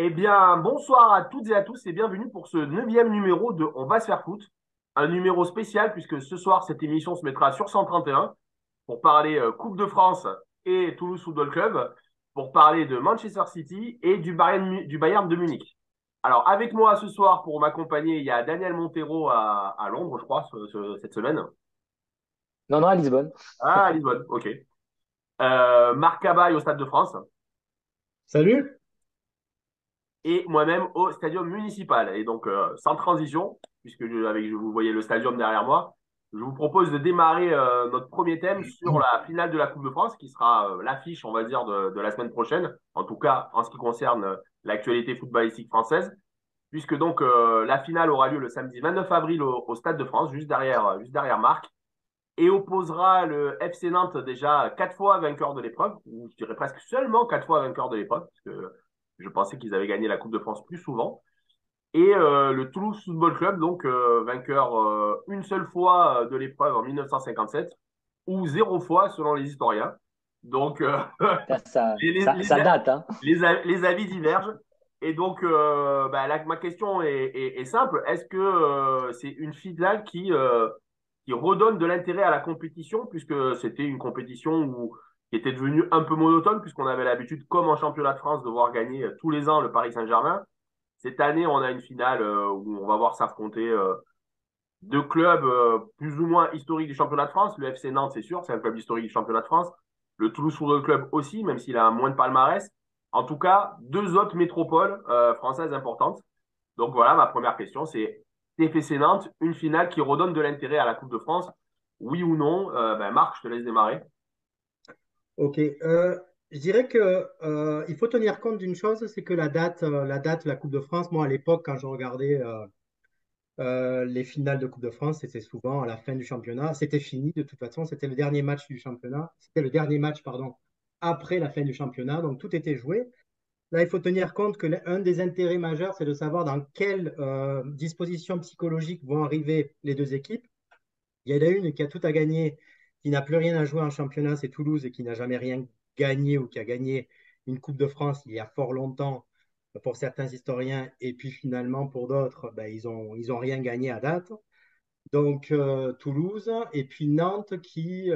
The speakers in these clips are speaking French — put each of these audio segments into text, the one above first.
Eh bien, bonsoir à toutes et à tous et bienvenue pour ce neuvième numéro de On va se faire foot. Un numéro spécial puisque ce soir, cette émission se mettra sur 131 pour parler Coupe de France et Toulouse Football Club, pour parler de Manchester City et du Bayern de Munich. Alors, avec moi ce soir pour m'accompagner, il y a Daniel Montero à Londres, je crois, cette semaine. Non, non, à Lisbonne. Ah, à Lisbonne, ok. Marc Cabaye au Stade de France. Salut. Et moi-même au stadium municipal. Et donc, sans transition, puisque vous voyez le stadium derrière moi, je vous propose de démarrer notre premier thème sur la finale de la Coupe de France, qui sera l'affiche, on va dire, de la semaine prochaine, en tout cas en ce qui concerne l'actualité footballistique française, puisque donc la finale aura lieu le samedi 29 avril au Stade de France, juste derrière Marc, et opposera le FC Nantes, déjà 4 fois vainqueur de l'épreuve, ou je dirais presque seulement 4 fois vainqueur de l'épreuve, parce que je pensais qu'ils avaient gagné la Coupe de France plus souvent. Et le Toulouse Football Club, donc vainqueur une seule fois de l'épreuve en 1957, ou 0 fois selon les historiens. Donc Ça, ça, les, les, ça, les, ça date, hein. les avis divergent. Et donc ma question est simple. Est-ce que c'est une finale qui redonne de l'intérêt à la compétition, puisque c'était une compétition qui était devenue un peu monotone, puisqu'on avait l'habitude, comme en championnat de France, de voir gagner tous les ans le Paris Saint-Germain. Cette année, on a une finale où on va voir s'affronter deux clubs plus ou moins historiques du championnat de France. Le FC Nantes, c'est sûr, c'est un club historique du championnat de France. Le Toulouse Football Club aussi, même s'il a moins de palmarès. En tout cas, deux autres métropoles françaises importantes. Donc voilà, ma première question, c'est TFC Nantes, une finale qui redonne de l'intérêt à la Coupe de France, oui ou non? Marc, je te laisse démarrer. Ok. Je dirais que il faut tenir compte d'une chose, c'est que la Coupe de France, moi à l'époque, quand je regardais les finales de Coupe de France, c'était souvent à la fin du championnat. C'était fini de toute façon, c'était le dernier match du championnat. C'était le dernier match, pardon, après la fin du championnat, donc tout était joué. Là, il faut tenir compte que l'un des intérêts majeurs, c'est de savoir dans quelle disposition psychologique vont arriver les deux équipes. Il y en a une qui a tout à gagner, qui n'a plus rien à jouer en championnat, c'est Toulouse, et qui n'a jamais rien gagné ou qui a gagné une Coupe de France il y a fort longtemps pour certains historiens, et puis finalement pour d'autres, ben, ils ont rien gagné à date. Donc Toulouse, et puis Nantes qui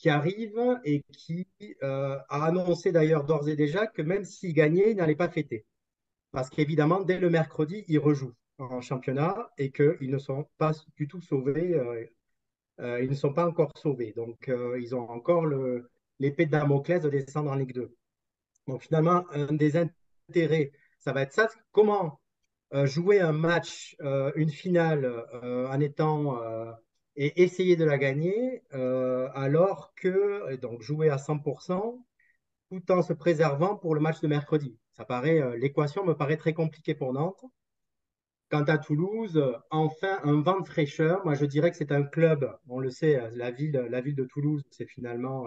arrive et qui a annoncé d'ailleurs d'ores et déjà que même s'il gagnait, il n'allait pas fêter. Parce qu'évidemment, dès le mercredi, ils rejouent en championnat et qu'ils ne sont pas du tout sauvés. Ils ne sont pas encore sauvés. Donc, ils ont encore l'épée de Damoclès de descendre en Ligue 2. Donc, finalement, un des intérêts, ça va être ça. Comment jouer un match, une finale, en étant et essayer de la gagner, alors que, donc, jouer à 100% tout en se préservant pour le match de mercredi. L'équation me paraît très compliquée pour Nantes. Quant à Toulouse, enfin un vent de fraîcheur. Moi, je dirais que c'est un club, on le sait, la ville de Toulouse, c'est finalement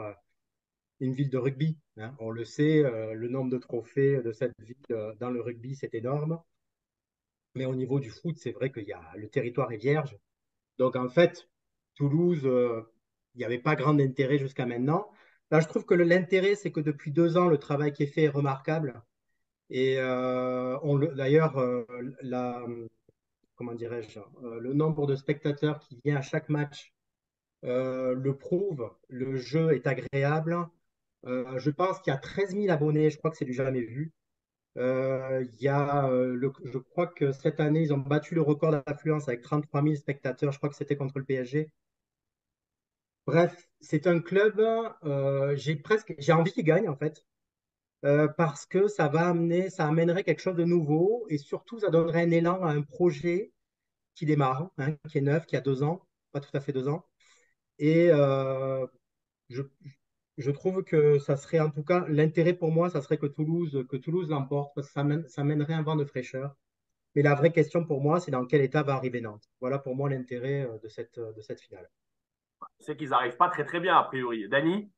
une ville de rugby, hein. On le sait, le nombre de trophées de cette ville dans le rugby, c'est énorme. Mais au niveau du foot, c'est vrai que le territoire est vierge. Donc, en fait, Toulouse, il n'y avait pas grand intérêt jusqu'à maintenant. Là, je trouve que l'intérêt, c'est que depuis 2 ans, le travail qui est fait est remarquable. Et d'ailleurs, comment dirais-je, le nombre de spectateurs qui vient à chaque match le prouve. Le jeu est agréable. Je pense qu'il y a 13 000 abonnés. Je crois que c'est du jamais vu. Je crois que cette année, ils ont battu le record d'affluence avec 33 000 spectateurs. Je crois que c'était contre le PSG. Bref, c'est un club. J'ai envie qu'il gagne en fait, parce que ça amènerait quelque chose de nouveau et surtout, ça donnerait un élan à un projet qui démarre, hein, qui est neuf, qui a 2 ans, pas tout à fait 2 ans. Et je, je trouve que ça serait en tout cas l'intérêt pour moi, ça serait que Toulouse l'emporte, parce que ça mènerait un vent de fraîcheur. Mais la vraie question pour moi, c'est dans quel état va arriver Nantes. Voilà pour moi l'intérêt de cette finale. C'est qu'ils n'arrivent pas très très bien, a priori. Dany?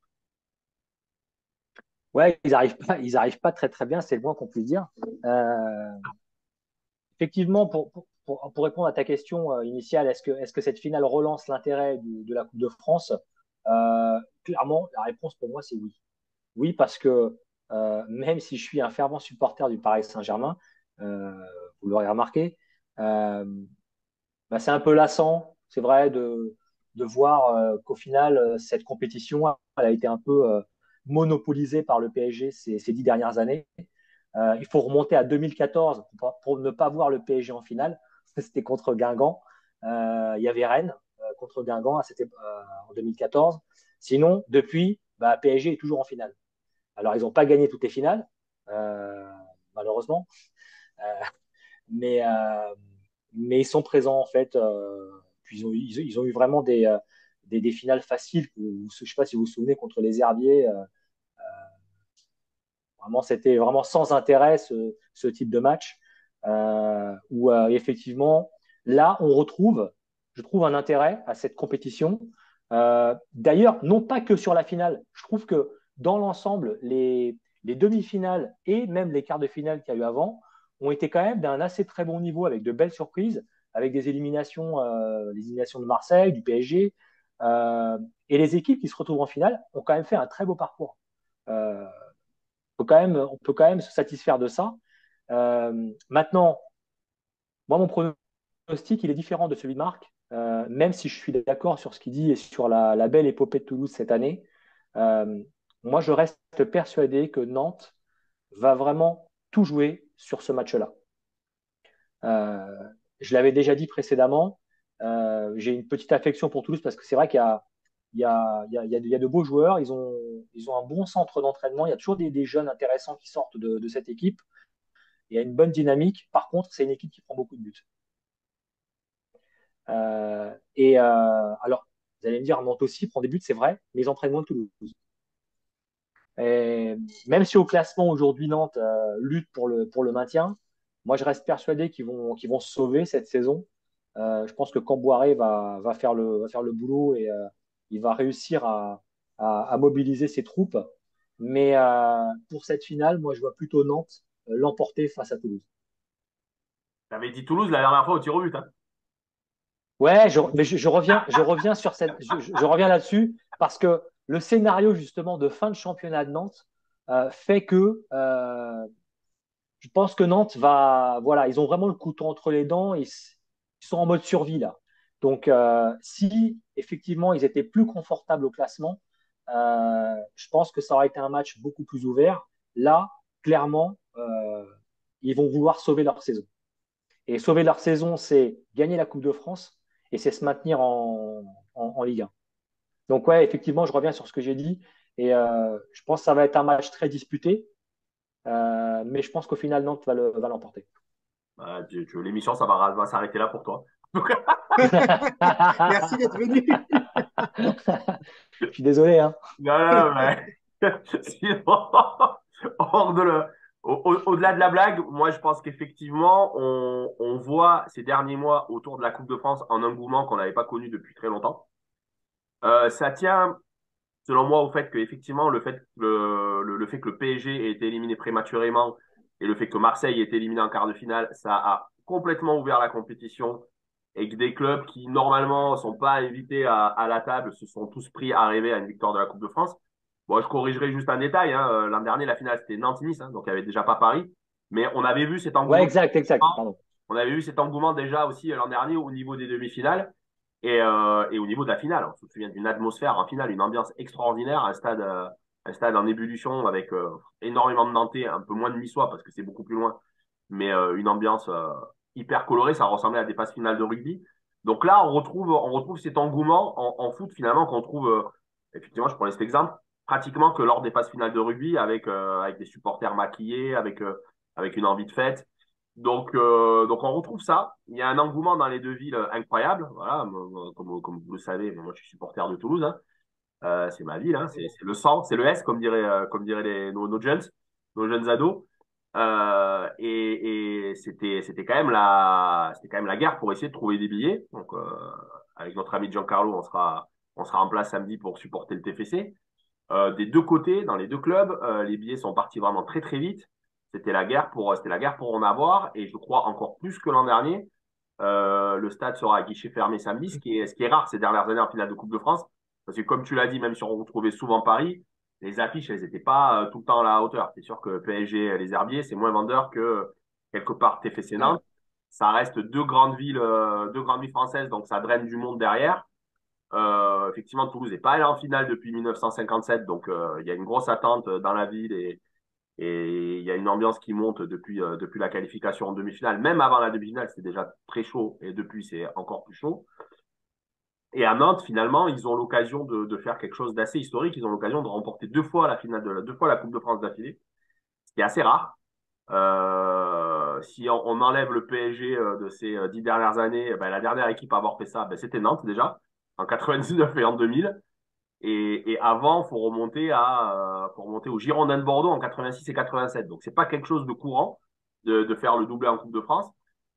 Ouais, ils arrivent pas très très bien, c'est le moins qu'on puisse dire. Euh, Effectivement, pour répondre à ta question initiale, est-ce que cette finale relance l'intérêt de la Coupe de France? Clairement, la réponse pour moi, c'est oui. Oui, parce que même si je suis un fervent supporter du Paris Saint-Germain, euh, vous l'aurez remarqué, euh, bah, c'est un peu lassant, c'est vrai, de voir qu'au final, cette compétition, elle a été un peu monopolisée par le PSG ces 10 dernières années. Il faut remonter à 2014 pour ne pas voir le PSG en finale. C'était contre Guingamp. Il y avait Rennes contre Guingamp en 2014. Sinon, depuis, bah, PSG est toujours en finale. Alors, ils n'ont pas gagné toutes les finales, euh, malheureusement, euh, mais, euh, mais ils sont présents en fait. Puis ils ont eu vraiment des finales faciles. Je ne sais pas si vous vous souvenez contre les Herbiers. Vraiment, c'était vraiment sans intérêt ce type de match où effectivement, là, on retrouve, je trouve, un intérêt à cette compétition. D'ailleurs, non pas que sur la finale. Je trouve que dans l'ensemble, les demi-finales et même les quarts de finale qu'il y a eu avant ont été quand même d'un assez très bon niveau avec de belles surprises, avec des éliminations, les éliminations de Marseille, du PSG. Et les équipes qui se retrouvent en finale ont quand même fait un très beau parcours. Euh, on peut quand même se satisfaire de ça. Maintenant, moi, mon pronostic, il est différent de celui de Marc, même si je suis d'accord sur ce qu'il dit et sur la belle épopée de Toulouse cette année. Euh, Moi, je reste persuadé que Nantes va vraiment tout jouer sur ce match-là. Euh, je l'avais déjà dit précédemment, j'ai une petite affection pour Toulouse parce que c'est vrai qu'il y a de beaux joueurs, ils ont un bon centre d'entraînement, il y a toujours des jeunes intéressants qui sortent de cette équipe, il y a une bonne dynamique. Par contre, c'est une équipe qui prend beaucoup de buts. Alors, vous allez me dire, Nantes aussi prend des buts, c'est vrai, mais ils en prennent moins que Toulouse. Et même si au classement aujourd'hui Nantes lutte pour le maintien, moi je reste persuadé qu'ils vont se sauver cette saison. Je pense que Camboire va faire le boulot et il va réussir à mobiliser ses troupes. Mais pour cette finale, moi je vois plutôt Nantes l'emporter face à Toulouse. Tu avais dit Toulouse la dernière fois au tir au but. Hein. Ouais, mais je reviens sur je reviens là-dessus parce que le scénario justement de fin de championnat de Nantes fait que je pense que Nantes voilà, ils ont vraiment le couteau entre les dents, ils sont en mode survie là. Donc, si effectivement ils étaient plus confortables au classement, je pense que ça aurait été un match beaucoup plus ouvert. Là, clairement, ils vont vouloir sauver leur saison. Et sauver leur saison, c'est gagner la Coupe de France et c'est se maintenir en Ligue 1. Donc, ouais, effectivement, je reviens sur ce que j'ai dit et je pense que ça va être un match très disputé, mais je pense qu'au final, Nantes va l'emporter. Bah, l'émission, va s'arrêter là pour toi. Merci d'être venu. Je suis désolé, hein. Non, non, mais sinon, hors de le, au-delà de la blague, moi je pense qu'effectivement, on voit ces derniers mois autour de la Coupe de France un engouement qu'on n'avait pas connu depuis très longtemps. Ça tient, selon moi, au fait que effectivement, le fait que le PSG ait été éliminé prématurément et le fait que Marseille ait été éliminé en quart de finale, ça a complètement ouvert la compétition et que des clubs qui normalement sont pas invités à la table se sont tous pris à rêver à une victoire de la Coupe de France. Bon, je corrigerai juste un détail. Hein. L'an dernier, la finale, c'était Nantes-Nice, hein, donc il n'y avait déjà pas Paris. Mais on avait vu cet Ouais, engouement. exact, pardon. On avait vu cet engouement déjà aussi l'an dernier au niveau des demi-finales et au niveau de la finale. On se souvient d'une atmosphère en finale, une ambiance extraordinaire, un stade en ébullition avec énormément de Nantais, un peu moins de Niçois parce que c'est beaucoup plus loin, mais une ambiance hyper colorée. Ça ressemblait à des phases finales de rugby. Donc là, on retrouve cet engouement en foot finalement qu'on trouve, effectivement, je prenais cet exemple, pratiquement que lors des phases finales de rugby avec des supporters maquillés, avec une envie de fête. Donc on retrouve ça. Il y a un engouement dans les deux villes incroyable. Voilà, comme vous le savez, moi je suis supporter de Toulouse. Hein. C'est ma ville, hein. C'est le sang, c'est le S, comme diraient nos jeunes ados. Et c'était c'était quand même la guerre pour essayer de trouver des billets. Donc avec notre ami Giancarlo, on sera en place samedi pour supporter le TFC. Des deux côtés, dans les deux clubs, les billets sont partis vraiment très très vite. C'était la guerre pour en avoir, et je crois encore plus que l'an dernier. Le stade sera à guichet fermé samedi, ce qui est rare ces dernières années en finale de Coupe de France, parce que comme tu l'as dit, même si on retrouvait souvent Paris, les affiches, elles n'étaient pas tout le temps à la hauteur. C'est sûr que PSG, les Herbiers, c'est moins vendeur que quelque part TFC Ouais. Nantes. Ça reste deux grandes villes françaises, donc ça draine du monde derrière. Effectivement, Toulouse n'est pas allé en finale depuis 1957, donc il y a une grosse attente dans la ville et il y a une ambiance qui monte depuis la qualification en demi-finale. Même avant la demi-finale, c'était déjà très chaud et depuis, c'est encore plus chaud. Et à Nantes, finalement, ils ont l'occasion de faire quelque chose d'assez historique. Ils ont l'occasion de remporter deux fois la Coupe de France d'affilée, ce qui est assez rare. Si on enlève le PSG de ces 10 dernières années, ben, la dernière équipe à avoir fait ça, ben, c'était Nantes déjà, en 99 et en 2000. Et avant, faut remonter aux Girondins de Bordeaux en 86 et 87. Donc, c'est pas quelque chose de courant de faire le doublé en Coupe de France.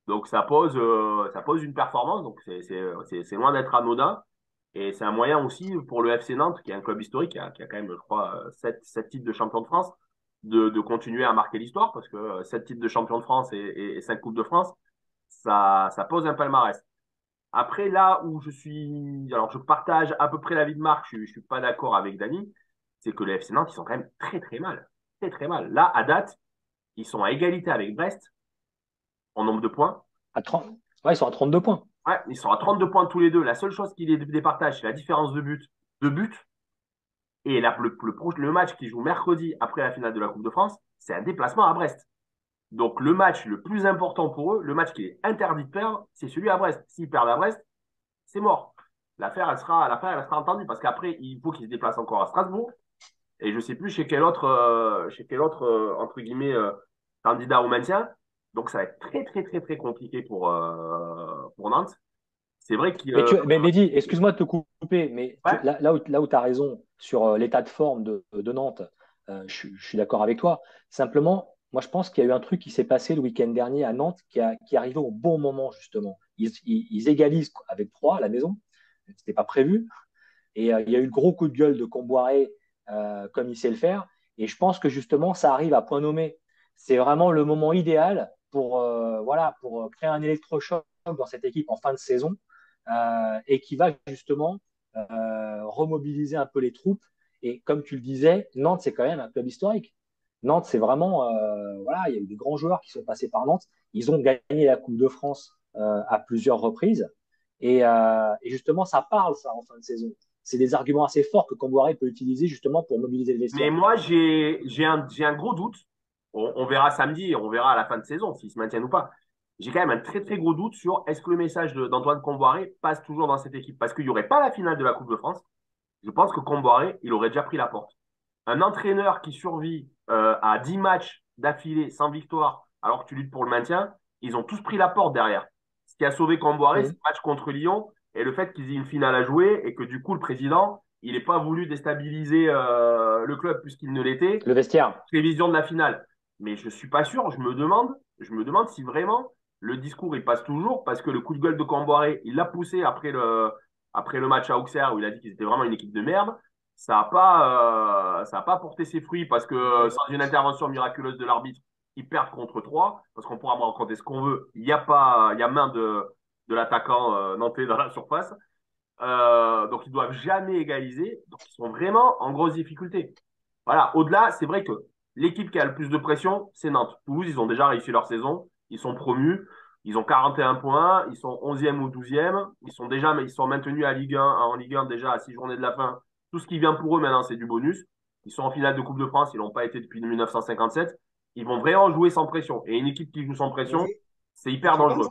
Donc, ça pose une performance. Donc, c'est loin d'être anodin. Et c'est un moyen aussi pour le FC Nantes, qui est un club historique, qui a quand même, je crois, 7 titres de champion de France, de continuer à marquer l'histoire, parce que 7 titres de champion de France et 5 Coupes de France, ça pose un palmarès. Après, là où alors je partage à peu près l'avis de Marc, je suis pas d'accord avec Dany, c'est que les FC Nantes, ils sont quand même très très mal. Très très mal. Là, à date, ils sont à égalité avec Brest en nombre de points. À 30... Ouais, ils sont à 32 points. Ouais, ils sont à 32 points tous les deux. La seule chose qui les départage, c'est la différence de but. De but. Et là, le match qui joue mercredi après la finale de la Coupe de France, c'est un déplacement à Brest. Donc le match le plus important pour eux, le match qui est interdit de perdre, c'est celui à Brest. S'ils perdent à Brest, c'est mort. L'affaire, elle sera entendue parce qu'après, il faut qu'ils se déplacent encore à Strasbourg. Et je sais plus entre guillemets, candidat au maintien. Donc, ça va être très, très, très, très compliqué pour Nantes. C'est vrai qu'il, Mais Mehdi, excuse-moi de te couper, mais ouais, là où tu as raison sur l'état de forme de Nantes, je suis d'accord avec toi. Simplement, moi, je pense qu'il y a eu un truc qui s'est passé le week-end dernier à Nantes qui est arrivé au bon moment, justement. Ils égalisent avec 3 à la maison. Ce n'était pas prévu. Et il y a eu le gros coup de gueule de Comboiré, comme il sait le faire. Et je pense que justement, ça arrive à point nommé. C'est vraiment le moment idéal voilà, pour créer un électrochoc dans cette équipe en fin de saison et qui va justement remobiliser un peu les troupes. Et comme tu le disais, Nantes, c'est quand même un club historique. Nantes, c'est vraiment, voilà, il y a eu des grands joueurs qui sont passés par Nantes. Ils ont gagné la Coupe de France à plusieurs reprises. Et justement, ça parle, ça, en fin de saison. C'est des arguments assez forts que Camboire peut utiliser justement pour mobiliser le mais vestiaire. moi, j'ai un gros doute. On verra samedi, on verra à la fin de saison s'ils se maintiennent ou pas. J'ai quand même un très, très gros doute sur est-ce que le message d'Antoine Comboiré passe toujours dans cette équipe. Parce qu'il n'y aurait pas la finale de la Coupe de France. Je pense que Comboiré, il aurait déjà pris la porte. Un entraîneur qui survit à 10 matchs d'affilée sans victoire, alors que tu luttes pour le maintien, ils ont tous pris la porte derrière. Ce qui a sauvé Camboiré, c'est Mmh. le match contre Lyon et le fait qu'ils aient une finale à jouer et que du coup, le président, il n'ait pas voulu déstabiliser le club puisqu'il ne l'était. Le vestiaire. Prévision de la finale. Mais je suis pas sûr, je me demande si vraiment le discours il passe toujours parce que le coup de gueule de Camboiré, il l'a poussé après le match à Auxerre où il a dit qu'ils étaient vraiment une équipe de merde. Ça a pas porté ses fruits parce que sans une intervention miraculeuse de l'arbitre, ils perdent contre 3 parce qu'on pourra me raconter ce qu'on veut. Il y a main de l'attaquant nantais dans la surface. Donc ils doivent jamais égaliser. Donc ils sont vraiment en grosse difficulté. Voilà. Au-delà, c'est vrai que l'équipe qui a le plus de pression, c'est Nantes. Toulouse, ils ont déjà réussi leur saison. Ils sont promus. Ils ont 41 points. Ils sont 11e ou 12e. Ils sont maintenus en Ligue 1 déjà à 6 journées de la fin. Tout ce qui vient pour eux maintenant, c'est du bonus. Ils sont en finale de Coupe de France. Ils n'ont pas été depuis 1957. Ils vont vraiment jouer sans pression. Et une équipe qui joue sans pression, Et, c'est et hyper dangereux.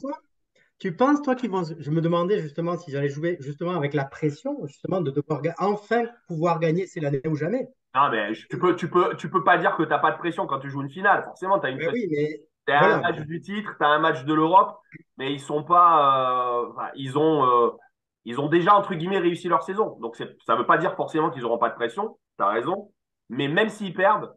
tu penses, toi, qu'ils vont. Je me demandais justement si j'allais jouer justement avec la pression, justement, de devoir enfin pouvoir gagner, c'est l'année ou jamais. Non, mais tu peux pas dire que t'as pas de pression quand tu joues une finale. Forcément, tu as une Ben pression. oui, mais T'as un voilà. match du titre, t'as un match de l'Europe, mais ils sont pas, enfin, ils ont déjà entre guillemets réussi leur saison. Donc ça veut pas dire forcément qu'ils auront pas de pression. T'as raison. Mais même s'ils perdent,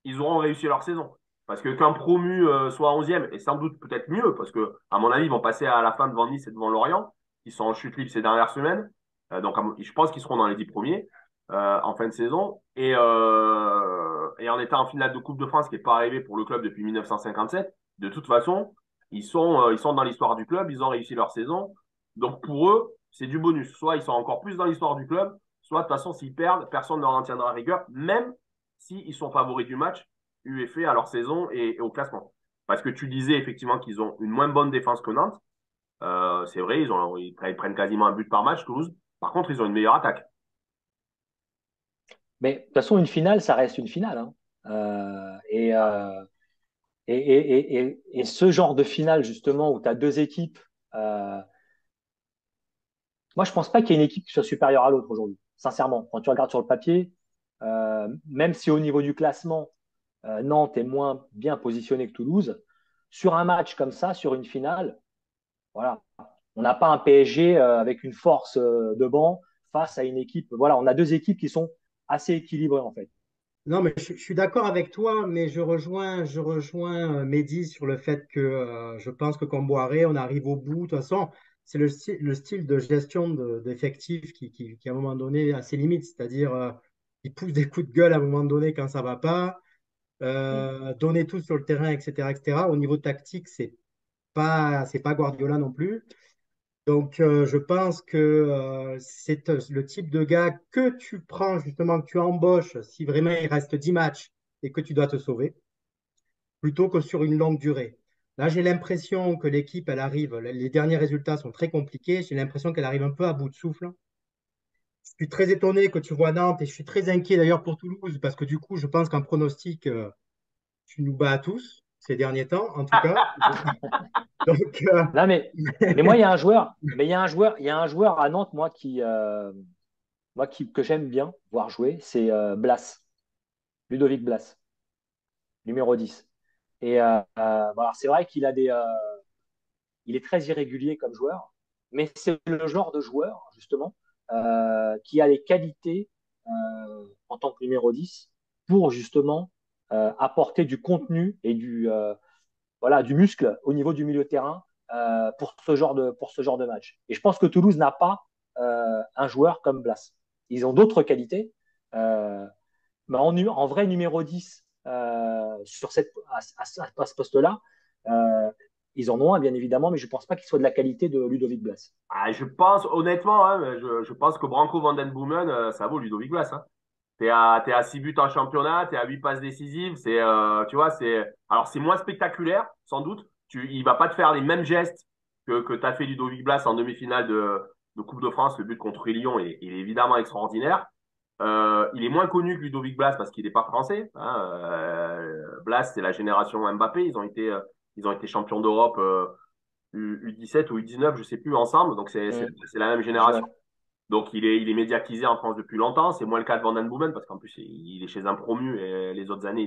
ils auront réussi leur saison. Parce que qu'un promu soit 11e, et sans doute peut-être mieux, parce que à mon avis, ils vont passer à la fin devant Nice et devant Lorient, qui sont en chute libre ces dernières semaines. Donc je pense qu'ils seront dans les 10 premiers en fin de saison. Et en étant en finale de Coupe de France, qui n'est pas arrivé pour le club depuis 1957, de toute façon, ils sont dans l'histoire du club, ils ont réussi leur saison. Donc pour eux, c'est du bonus. Soit ils sont encore plus dans l'histoire du club, soit de toute façon, s'ils perdent, personne ne leur en tiendra rigueur, même s'ils sont favoris du match, eu et fait à leur saison et au classement. Parce que tu disais effectivement qu'ils ont une moins bonne défense que Nantes. C'est vrai, ils prennent quasiment un but par match, Toulouse. Par contre, ils ont une meilleure attaque. Mais de toute façon, une finale, ça reste une finale, hein. Et ce genre de finale, justement, où tu as deux équipes, euh, moi, je pense pas qu'il y ait une équipe qui soit supérieure à l'autre aujourd'hui. Sincèrement, quand tu regardes sur le papier, même si au niveau du classement, Nantes est moins bien positionné que Toulouse, sur un match comme ça, sur une finale, voilà, on n'a pas un PSG avec une force de banc face à une équipe. Voilà, on a deux équipes qui sont assez équilibrées en fait. Non, mais je suis d'accord avec toi, mais je rejoins Mehdi sur le fait que je pense que Comboiré, on arrive au bout. De toute façon, c'est le style de gestion d'effectifs qui, à un moment donné, a ses limites. C'est-à-dire, il pousse des coups de gueule à un moment donné quand ça va pas, Mm. donner tout sur le terrain, etc., etc. Au niveau tactique, c'est pas Guardiola non plus. Donc, je pense que c'est le type de gars que tu prends, justement, que tu embauches si vraiment il reste 10 matchs et que tu dois te sauver, plutôt que sur une longue durée. Là, j'ai l'impression que l'équipe, elle arrive, les derniers résultats sont très compliqués, j'ai l'impression qu'elle arrive un peu à bout de souffle. Je suis très étonné que tu vois Nantes et je suis très inquiet d'ailleurs pour Toulouse parce que du coup, je pense qu'en pronostic, tu nous bats à tous ces derniers temps, en tout cas. Donc, Là, mais moi, il y a un joueur, mais il y a un joueur à Nantes, que j'aime bien voir jouer, c'est Blas, Ludovic Blas, numéro 10. Voilà, c'est vrai il est très irrégulier comme joueur, mais c'est le genre de joueur, justement, qui a les qualités en tant que numéro 10 pour justement apporter du contenu et voilà, du muscle au niveau du milieu de terrain pour ce genre de match. Et je pense que Toulouse n'a pas un joueur comme Blas. Ils ont d'autres qualités, mais en vrai numéro 10 à ce poste-là, euh, ils en ont un, bien évidemment, mais je ne pense pas qu'il soit de la qualité de Ludovic Blas. Ah, je pense, honnêtement, hein, je pense que Branco Van Den Boomen, ça vaut Ludovic Blas. Hein. T'es à 6 buts en championnat, t'es à 8 passes décisives. Tu vois, alors c'est moins spectaculaire, sans doute. Il va pas te faire les mêmes gestes que t'as fait Ludovic Blas en demi-finale de Coupe de France. Le but contre Lyon, il est évidemment extraordinaire. Il est moins connu que Ludovic Blas parce qu'il n'est pas français. Hein. Blas, c'est la génération Mbappé. Ils ont été champions d'Europe U17 ou U19, je sais plus, ensemble. Donc Mm. c'est la même Ouais. génération. Donc il est médiatisé en France depuis longtemps. C'est moins le cas de Van Den Boomen parce qu'en plus il est chez un promu et les autres années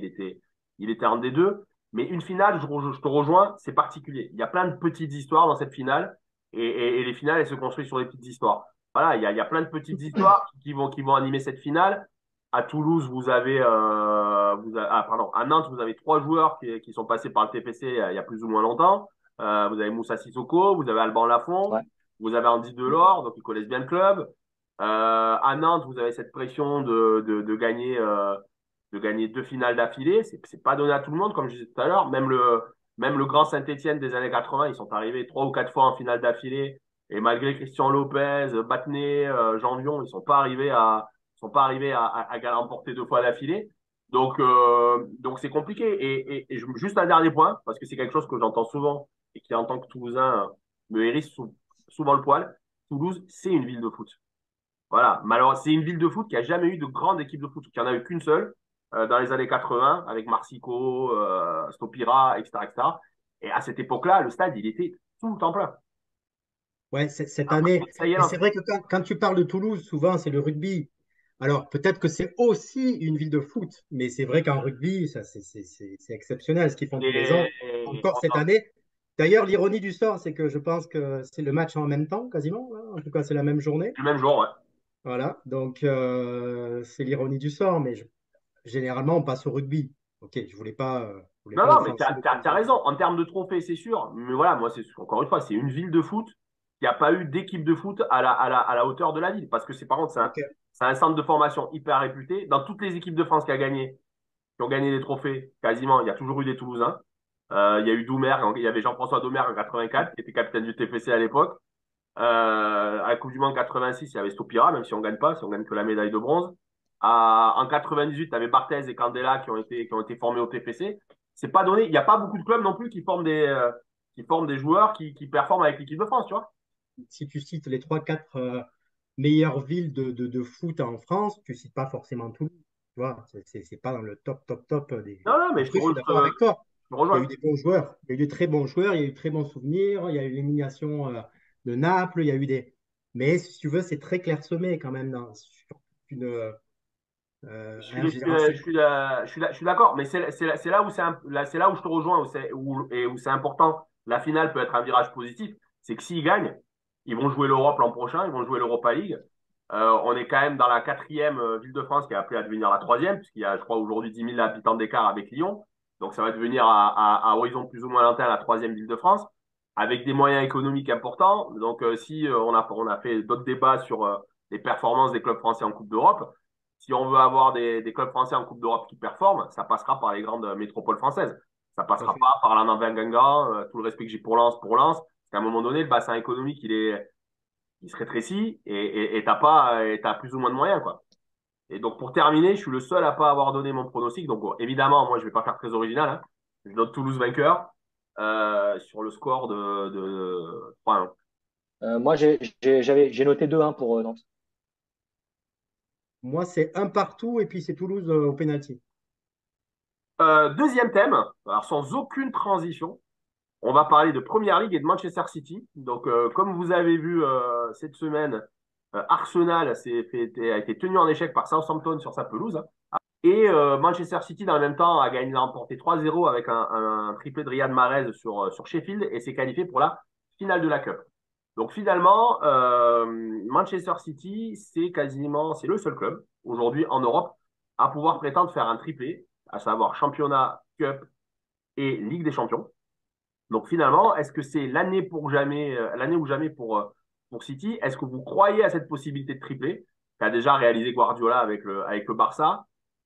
il était en D2. Mais une finale, je te rejoins, c'est particulier. Il y a plein de petites histoires dans cette finale et les finales elles se construisent sur les petites histoires. Voilà, il y a plein de petites histoires qui vont animer cette finale. À Toulouse, pardon, à Nantes, vous avez trois joueurs qui sont passés par le TFC il y a plus ou moins longtemps. Vous avez Moussa Sissoko, vous avez Alban Lafont, Ouais. vous avez Andy Mm. Delors, donc ils connaissent bien le club. À Nantes, vous avez cette pression de gagner deux finales d'affilée. C'est pas donné à tout le monde, comme je disais tout à l'heure. Même le grand Saint-Étienne des années 80, ils sont arrivés trois ou quatre fois en finale d'affilée. Et malgré Christian Lopez, Battenet, Jean Vion, ils sont pas arrivés à remporter deux fois d'affilée. Donc c'est compliqué. Juste un dernier point, parce que c'est quelque chose que j'entends souvent et qui, en tant que Toulousain, me hérisse souvent le poil. Toulouse, c'est une ville de foot. Voilà. Malheureusement, c'est une ville de foot qui a jamais eu de grande équipe de foot, qui en a eu qu'une seule dans les années 80 avec Marsico, Stopira, etc., etc. Et à cette époque-là, le stade, il était tout le temps plein. ouais, cette Après, année. ça y est, Mais c'est vrai que quand tu parles de Toulouse, souvent, c'est le rugby. Alors, peut-être que c'est aussi une ville de foot, mais c'est vrai qu'en rugby, ça, c'est exceptionnel ce qu'ils font tous les ans, et encore cette année. D'ailleurs, l'ironie du sort, c'est que je pense que c'est le match en même temps, quasiment, hein. En tout cas, c'est la même journée. le même jour, ouais. Voilà, donc c'est l'ironie du sort, mais généralement, on passe au rugby. Ok, je voulais Non, pas non, mais offenser le t'as Toulousain. raison. En termes de trophées, c'est sûr. Mais voilà, moi, encore une fois, c'est une ville de foot qui n'a pas eu d'équipe de foot à la hauteur de la ville. Parce que par contre, Ok. c'est un centre de formation hyper réputé. Dans toutes les équipes de France qui ont gagné des trophées, quasiment, il y a toujours eu des Toulousains. Il y a eu Doumer, il y avait Jean-François Doumer en 84, qui était capitaine du TFC à l'époque. À la Coupe du Monde 86, il y avait Stopira, même si on gagne pas, si on gagne que la médaille de bronze. En 98, il y avait Barthez et Candela qui ont été formés au TFC. C'est pas donné. Il n'y a pas beaucoup de clubs non plus qui forment des joueurs qui performent avec l'équipe de France, tu vois. Si tu cites les trois quatre meilleures villes de foot en France, tu cites pas forcément Toulouse. Tu vois, c'est pas dans le top des. Non, non, mais Après, je suis d'accord avec toi. je te Il y a eu rejoins. des bons joueurs. Il y a eu de très bons joueurs. Il y a eu de très bons souvenirs. Il y a eu l'élimination de Naples. Il y a eu des. Mais si tu veux, c'est très clairsemé quand même sur une. Je veux dire, Je suis d'accord, mais c'est là où c'est là où je te rejoins où c'est important. La finale peut être un virage positif. C'est que s'ils gagnent, ils vont jouer l'Europe l'an prochain, ils vont jouer l'Europa League. On est quand même dans la quatrième ville de France qui est appelée à devenir la troisième, puisqu'il y a, je crois, aujourd'hui 10 000 habitants d'écart avec Lyon. Donc ça va devenir à horizon plus ou moins lointain la troisième ville de France, avec des moyens économiques importants. Donc si on a fait d'autres débats sur les performances des clubs français en Coupe d'Europe, si on veut avoir des clubs français en Coupe d'Europe qui performent, ça passera par les grandes métropoles françaises. Ça tout à passera fait. pas par la Nantes Guingamp, tout le respect que j'ai pour Lens, parce qu'à un moment donné, le bassin économique, il se rétrécit et t'as plus ou moins de moyens, quoi. Et donc, pour terminer, je suis le seul à pas avoir donné mon pronostic. Donc, bon, évidemment, moi, je vais pas faire très original, hein. Je note Toulouse vainqueur, sur le score de 3-1. Moi, j'ai noté 2-1 pour Nantes. Moi, c'est un partout et puis c'est Toulouse au pénalty. Deuxième thème, alors sans aucune transition. On va parler de Premier League et de Manchester City. Donc, comme vous avez vu cette semaine, Arsenal a été tenu en échec par Southampton sur sa pelouse, hein. Et Manchester City, dans le même temps, a remporté 3-0 avec un triplé de Riyad Mahrez sur Sheffield et s'est qualifié pour la finale de la Cup. Donc finalement, Manchester City, c'est le seul club aujourd'hui en Europe à pouvoir prétendre faire un triplé, à savoir championnat, Cup et Ligue des Champions. Donc finalement, est-ce que c'est l'année ou jamais pour City? Est-ce que vous croyez à cette possibilité de tripler qu'a déjà réalisé Guardiola avec le Barça?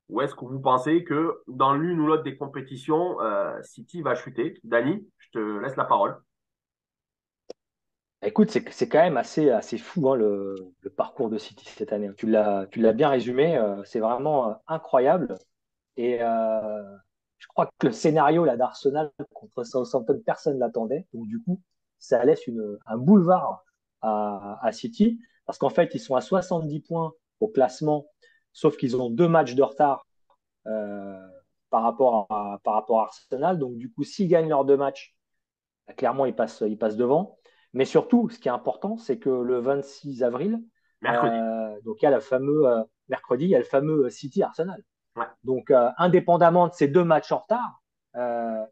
Ou est-ce que vous pensez que dans l'une ou l'autre des compétitions, City va chuter? Dani, je te laisse la parole. Écoute, c'est quand même assez fou hein, le parcours de City cette année. Tu l'as bien résumé, c'est vraiment incroyable. Et je crois que le scénario là d'Arsenal contre Southampton, personne ne l'attendait. Donc du coup, ça laisse un boulevard à City, parce qu'en fait, ils sont à 70 points au classement, sauf qu'ils ont 2 matchs de retard euh, par rapport à Arsenal. Donc du coup, s'ils gagnent leurs 2 matchs, clairement, ils passent devant. Mais surtout, ce qui est important, c'est que le 26 avril, Mercredi. donc il y a le fameux mercredi, il y a le fameux City Arsenal. Ouais. Donc, indépendamment de ces 2 matchs en retard, euh,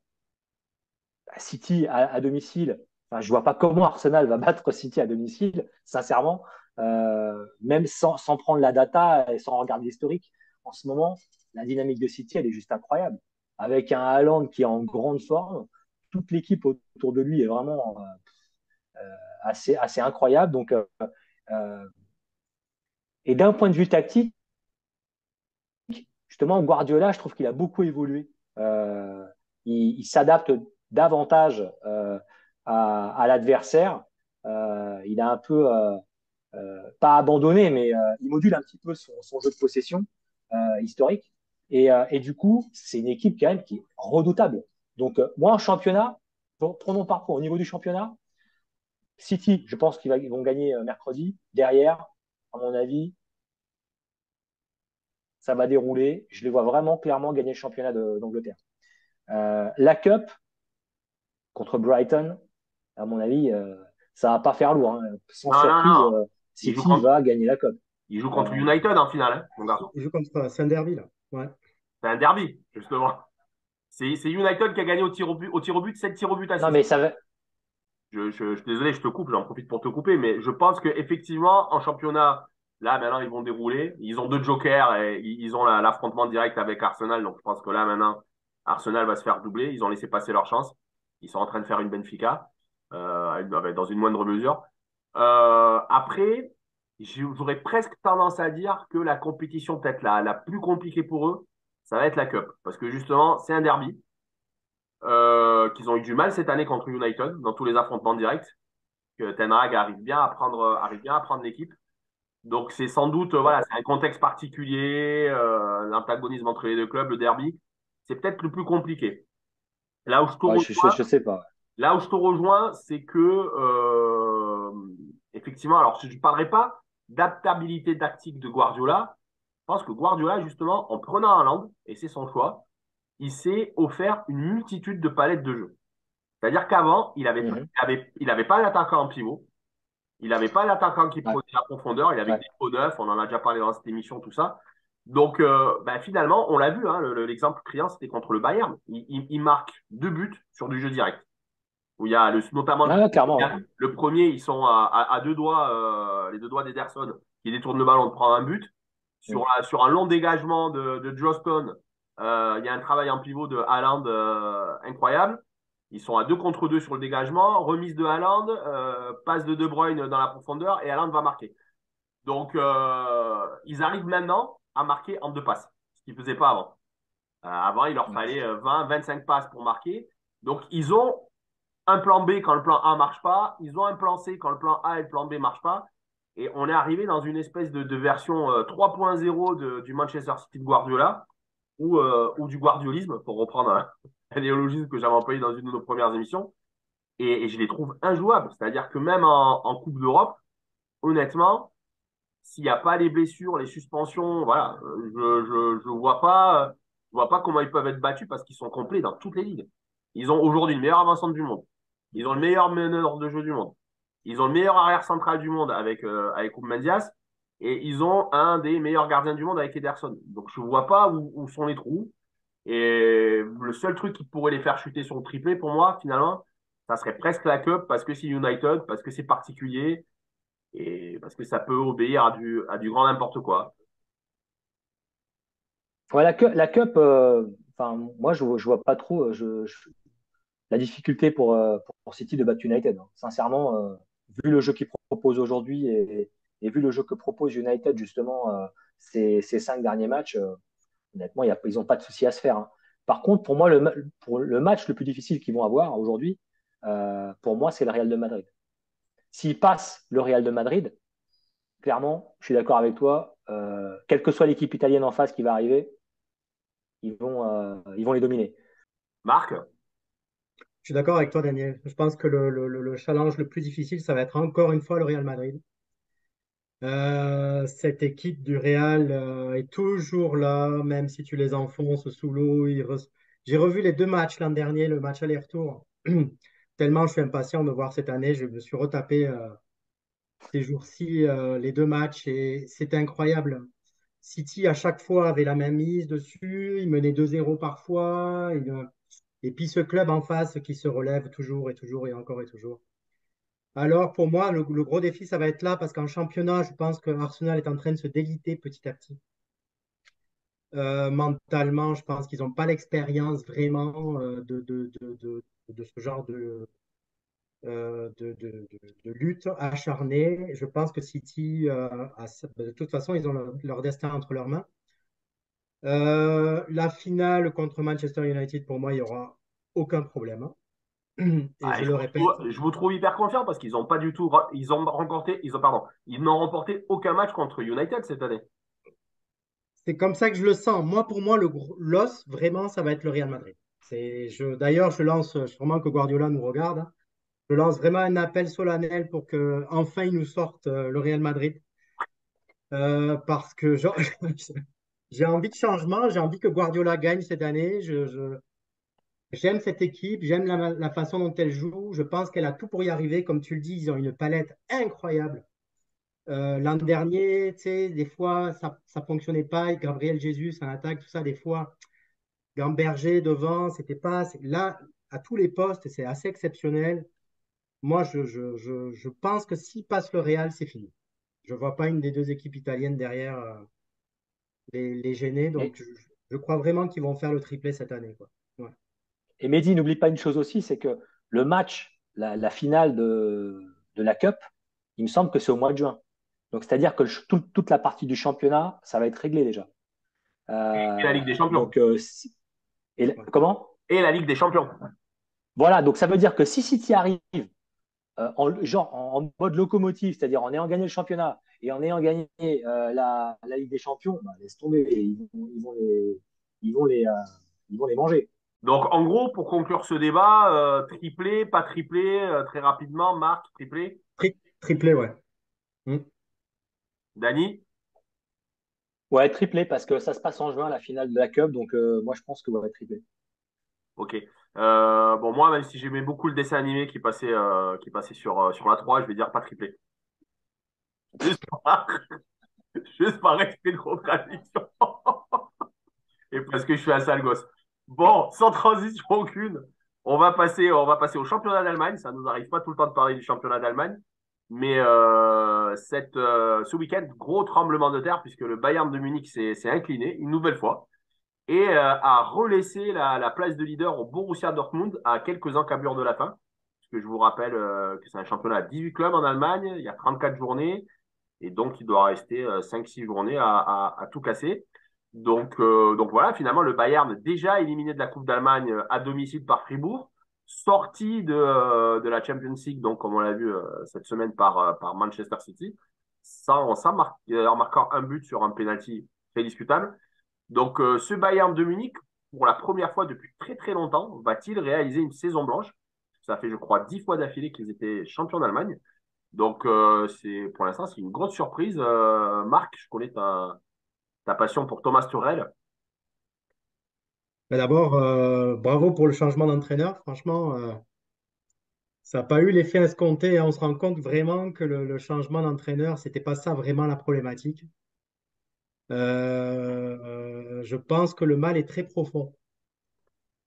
City à domicile, enfin, je ne vois pas comment Arsenal va battre City à domicile, sincèrement, même sans prendre la data et sans regarder l'historique. En ce moment, la dynamique de City, elle est juste incroyable. Avec un Haaland qui est en grande forme, toute l'équipe autour de lui est vraiment assez incroyable. Donc, euh, et d'un point de vue tactique, justement, Guardiola, je trouve qu'il a beaucoup évolué. Il s'adapte davantage à l'adversaire. Il a un peu, pas abandonné, mais il module un petit peu son jeu de possession historique. Et du coup, c'est une équipe quand même qui est redoutable. Donc, moi, en championnat, prenons parcours au niveau du championnat, City, je pense qu'ils vont gagner mercredi. Derrière, à mon avis, ça va dérouler. Je les vois vraiment clairement gagner le championnat d'Angleterre. La Cup contre Brighton, à mon avis, ça va pas faire lourd, hein. Sans Non, non, surprise, non. Il joue City contre, va gagner la Cup. il joue contre Euh, United en finale, hein, mon garçon. Il joue comme ça, c'est un derby là. Ouais. C'est un derby, justement. C'est United qui a gagné au tir au but, 7 tirs au but à non, 6. mais ça va. Je suis désolé, je te coupe, j'en profite pour te couper, mais je pense qu'effectivement, en championnat, là, maintenant, ils vont dérouler. Ils ont deux jokers et ils ont l'affrontement direct avec Arsenal. Donc, je pense que là, maintenant, Arsenal va se faire doubler. Ils ont laissé passer leur chance. Ils sont en train de faire une Benfica, dans une moindre mesure. Après, j'aurais presque tendance à dire que la compétition peut-être la plus compliquée pour eux, ça va être la Cup. Parce que justement, c'est un derby qu'ils ont eu du mal cette année contre United dans tous les affrontements directs. que Ten Hag arrive bien à prendre l'équipe. Donc c'est sans doute, voilà, c'est un contexte particulier, l'antagonisme entre les deux clubs, le derby. C'est peut-être le plus compliqué. Là où je te Ouais, rejoins, je sais pas. là où je te rejoins, c'est que effectivement, alors je ne parlerai pas d'adaptabilité tactique de Guardiola. Je pense que Guardiola, justement, en prenant Haaland, et c'est son choix, il s'est offert une multitude de palettes de jeu. C'est-à-dire qu'avant, Mhm. il avait pas l'attaquant en pivot, il n'avait pas l'attaquant qui Ouais, prenait la profondeur, il avait que ouais. des faux neufs, on en a déjà parlé dans cette émission, tout ça. Donc, ben, finalement, on l'a vu, hein, l'exemple criant, c'était contre le Bayern. Il marque 2 buts sur du jeu direct. Où il y a notamment Ouais, ouais, clairement, ouais. le premier, ils sont à deux doigts, les deux doigts d'Ederson, qui détourne le ballon, de prendre un but. Mhm. Sur un long dégagement de Joston, il y a un travail en pivot de Haaland incroyable. Ils sont à 2 contre 2 sur le dégagement. Remise de Haaland, passe de De Bruyne dans la profondeur et Haaland va marquer. Donc, ils arrivent maintenant à marquer en 2 passes, ce qu'ils ne faisaient pas avant. Avant, il leur Ouais. fallait 20, 25 passes pour marquer. Donc, ils ont un plan B quand le plan A marche pas. Ils ont un plan C quand le plan A et le plan B marchent pas. Et on est arrivé dans une espèce de version 3.0 du Manchester City de Guardiola ou du guardiolisme, pour reprendre un néologisme que j'avais employé dans une de nos premières émissions. Et je les trouve injouables. C'est-à-dire que même en Coupe d'Europe, honnêtement, s'il n'y a pas les blessures, les suspensions, voilà, je vois pas comment ils peuvent être battus parce qu'ils sont complets dans toutes les ligues. Ils ont aujourd'hui le meilleur avancement du monde. Ils ont le meilleur meneur de jeu du monde. Ils ont le meilleur arrière central du monde avec Koum Mendias. Et ils ont un des meilleurs gardiens du monde avec Ederson. Donc je vois pas où sont les trous. Et le seul truc qui pourrait les faire chuter sur le triplé, pour moi, finalement, ça serait presque la Cup parce que c'est United, parce que c'est particulier et parce que ça peut obéir à du grand n'importe quoi. Ouais, la Cup, enfin, moi, je vois pas trop la difficulté pour City de battre United, hein. Sincèrement, vu le jeu qu'ils proposent aujourd'hui et vu le jeu que propose United, justement, ces 5 derniers matchs, honnêtement, ils n'ont pas de souci à se faire, hein. Par contre, pour moi, pour le match le plus difficile qu'ils vont avoir aujourd'hui, pour moi, c'est le Real de Madrid. S'ils passent le Real de Madrid, clairement, je suis d'accord avec toi, quelle que soit l'équipe italienne en face qui va arriver, ils vont les dominer. Marc, Je suis d'accord avec toi, Daniel. Je pense que le challenge le plus difficile, ça va être encore une fois le Real Madrid. Cette équipe du Real est toujours là, même si tu les enfonces sous l'eau. J'ai revu les 2 matchs l'an dernier, le match aller-retour. Tellement je suis impatient de voir cette année. Je me suis retapé ces jours-ci les 2 matchs et c'était incroyable. City, à chaque fois, avait la même mise dessus. Il menait 2-0 parfois. Et puis ce club en face qui se relève toujours et toujours et encore et toujours. Alors pour moi, le gros défi, ça va être là parce qu'en championnat, je pense que Arsenal est en train de se déliter petit à petit. Mentalement, je pense qu'ils n'ont pas l'expérience vraiment de ce genre de lutte acharnée. Je pense que City, de toute façon, ils ont leur destin entre leurs mains. La finale contre Manchester United, pour moi, il n'y aura aucun problème, hein. Et je le répète, je vous trouve hyper confiant parce qu'ils ont pas du tout, ils n'ont remporté aucun match contre United cette année. c'est comme ça que je le sens. Moi, pour moi, l'os, vraiment, ça va être le Real Madrid. D'ailleurs, je lance, sûrement que Guardiola nous regarde, hein. Je lance vraiment un appel solennel pour que enfin il nous sorte le Real Madrid. Parce que genre, j'ai envie de changement, j'ai envie que Guardiola gagne cette année. J'aime cette équipe, j'aime la façon dont elle joue. Je pense qu'elle a tout pour y arriver. Comme tu le dis, ils ont une palette incroyable. L'an dernier, tu sais, des fois, ça fonctionnait pas. Gabriel Jesus en attaque, tout ça, des fois, Gamberger devant, c'était pas. Là, à tous les postes, c'est assez exceptionnel. Moi, je pense que s'il passe le Real, c'est fini. Je vois pas une des deux équipes italiennes derrière les gêner. Donc, Et, je crois vraiment qu'ils vont faire le triplé cette année, quoi. Ouais. et Mehdi, n'oublie pas une chose aussi, c'est que le match, la finale de la Cup, il me semble que c'est au mois de juin. Donc, c'est-à-dire que toute la partie du championnat, ça va être réglé déjà. Et la Ligue des Champions. Donc, Ouais. comment? Et la Ligue des Champions. Voilà, donc ça veut dire que si City arrive en mode locomotive, c'est-à-dire en ayant gagné le championnat et en ayant gagné la Ligue des Champions, bah, laisse tomber, ils vont les, euh, ils vont les manger. Donc, en gros, pour conclure ce débat, triplé, pas triplé, très rapidement, Marc, triplé. Triplé, ouais. Mm. Dany? Ouais, triplé parce que ça se passe en juin, la finale de la Cup, donc moi je pense que ouais, triplé. Ok. Bon, moi, même si j'aimais beaucoup le dessin animé qui passait sur la 3, je vais dire pas triplé. Juste par, juste par respect de contradiction. Et parce que je suis un sale gosse. Bon, sans transition aucune, on va passer au championnat d'Allemagne. Ça nous arrive pas tout le temps de parler du championnat d'Allemagne. Mais ce week-end, gros tremblement de terre puisque le Bayern de Munich s'est incliné une nouvelle fois et a relaissé la place de leader au Borussia Dortmund à quelques encablures de la fin. Parce que je vous rappelle que c'est un championnat à 18 clubs en Allemagne, il y a 34 journées, et donc il doit rester 5-6 journées à tout casser. Donc voilà, finalement, le Bayern, déjà éliminé de la Coupe d'Allemagne à domicile par Fribourg, sorti de la Champions League, donc comme on l'a vu cette semaine par Manchester City, en marquant un but sur un penalty très discutable. Donc, ce Bayern de Munich, pour la première fois depuis très très longtemps, va-t-il réaliser une saison blanche? Ça fait, je crois, 10 fois d'affilée qu'ils étaient champions d'Allemagne. Donc, pour l'instant, c'est une grosse surprise. Marc, je connais ta passion pour Thomas Tuchel. Mais d'abord, bravo pour le changement d'entraîneur. Franchement, ça n'a pas eu l'effet escompté. On se rend compte vraiment que le changement d'entraîneur, c'était pas ça vraiment la problématique. Je pense que le mal est très profond.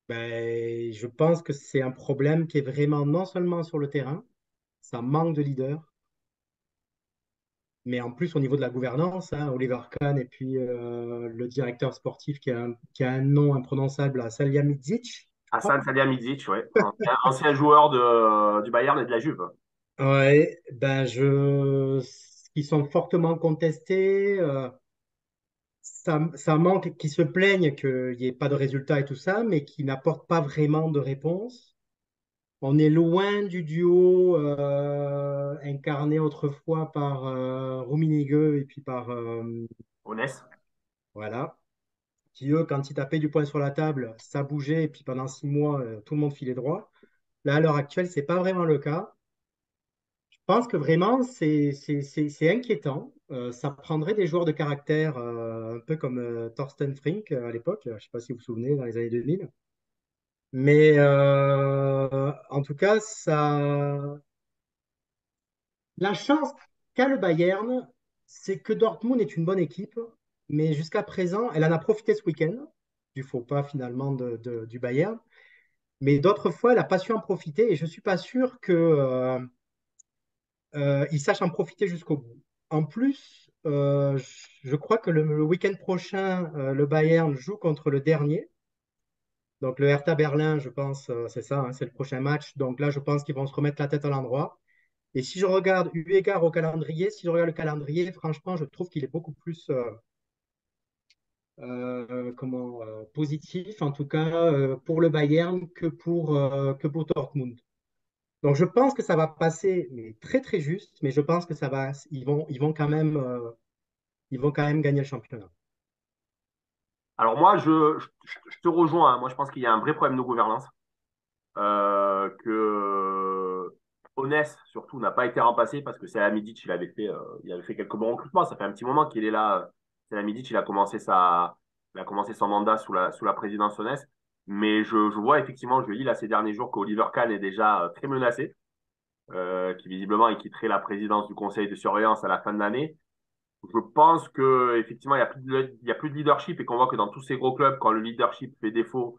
Ben, je pense que c'est un problème qui est vraiment non seulement sur le terrain, ça manque de leader, mais en plus au niveau de la gouvernance, hein, Oliver Kahn et puis le directeur sportif qui a un nom imprononçable, Salihamidzic, je Hassan crois. Salihamidzic, ouais, ancien joueur du Bayern et de la Juve. Ouais, qui sont fortement contestés. Ça manque, qui se plaignent qu'il n'y ait pas de résultat et tout ça, mais qui n'apportent pas vraiment de réponse. On est loin du duo incarné autrefois par Rummenigge et puis par Honest. voilà, qui eux, quand ils tapaient du poing sur la table, ça bougeait et puis pendant 6 mois, tout le monde filait droit. Là, à l'heure actuelle, c'est pas vraiment le cas. Je pense que vraiment, c'est inquiétant. Ça prendrait des joueurs de caractère, un peu comme Thorsten Frink à l'époque. Je ne sais pas si vous vous souvenez, dans les années 2000. Mais en tout cas, la chance qu'a le Bayern, c'est que Dortmund est une bonne équipe. Mais jusqu'à présent, elle en a profité ce week-end, du faux pas finalement du Bayern. Mais d'autres fois, elle n'a pas su en profiter. Et je ne suis pas sûr que ils sachent en profiter jusqu'au bout. En plus, je crois que le week-end prochain, le Bayern joue contre le dernier. Donc le Hertha Berlin, je pense, c'est ça, hein, c'est le prochain match. Donc là, je pense qu'ils vont se remettre la tête à l'endroit. Et si je regarde, eu égard au calendrier, si je regarde le calendrier, franchement, je trouve qu'il est beaucoup plus positif, en tout cas pour le Bayern que pour Dortmund. Donc je pense que ça va passer, mais très très juste, mais je pense que ils vont quand même gagner le championnat. Alors moi, je te rejoins, hein. Moi, je pense qu'il y a un vrai problème de gouvernance. Que Honest, surtout, n'a pas été remplacé parce que Salihamidzic, il avait fait quelques bons recrutements. Ça fait un petit moment qu'il est là. Salihamidzic, il a commencé son mandat sous la présidence Honest. Mais je vois effectivement, je lis là ces derniers jours qu'Oliver Kahn est déjà très menacé, qui visiblement il quitterait la présidence du conseil de surveillance à la fin de l'année. Je pense que effectivement il y a plus de leadership et qu'on voit que dans tous ces gros clubs, quand le leadership fait défaut,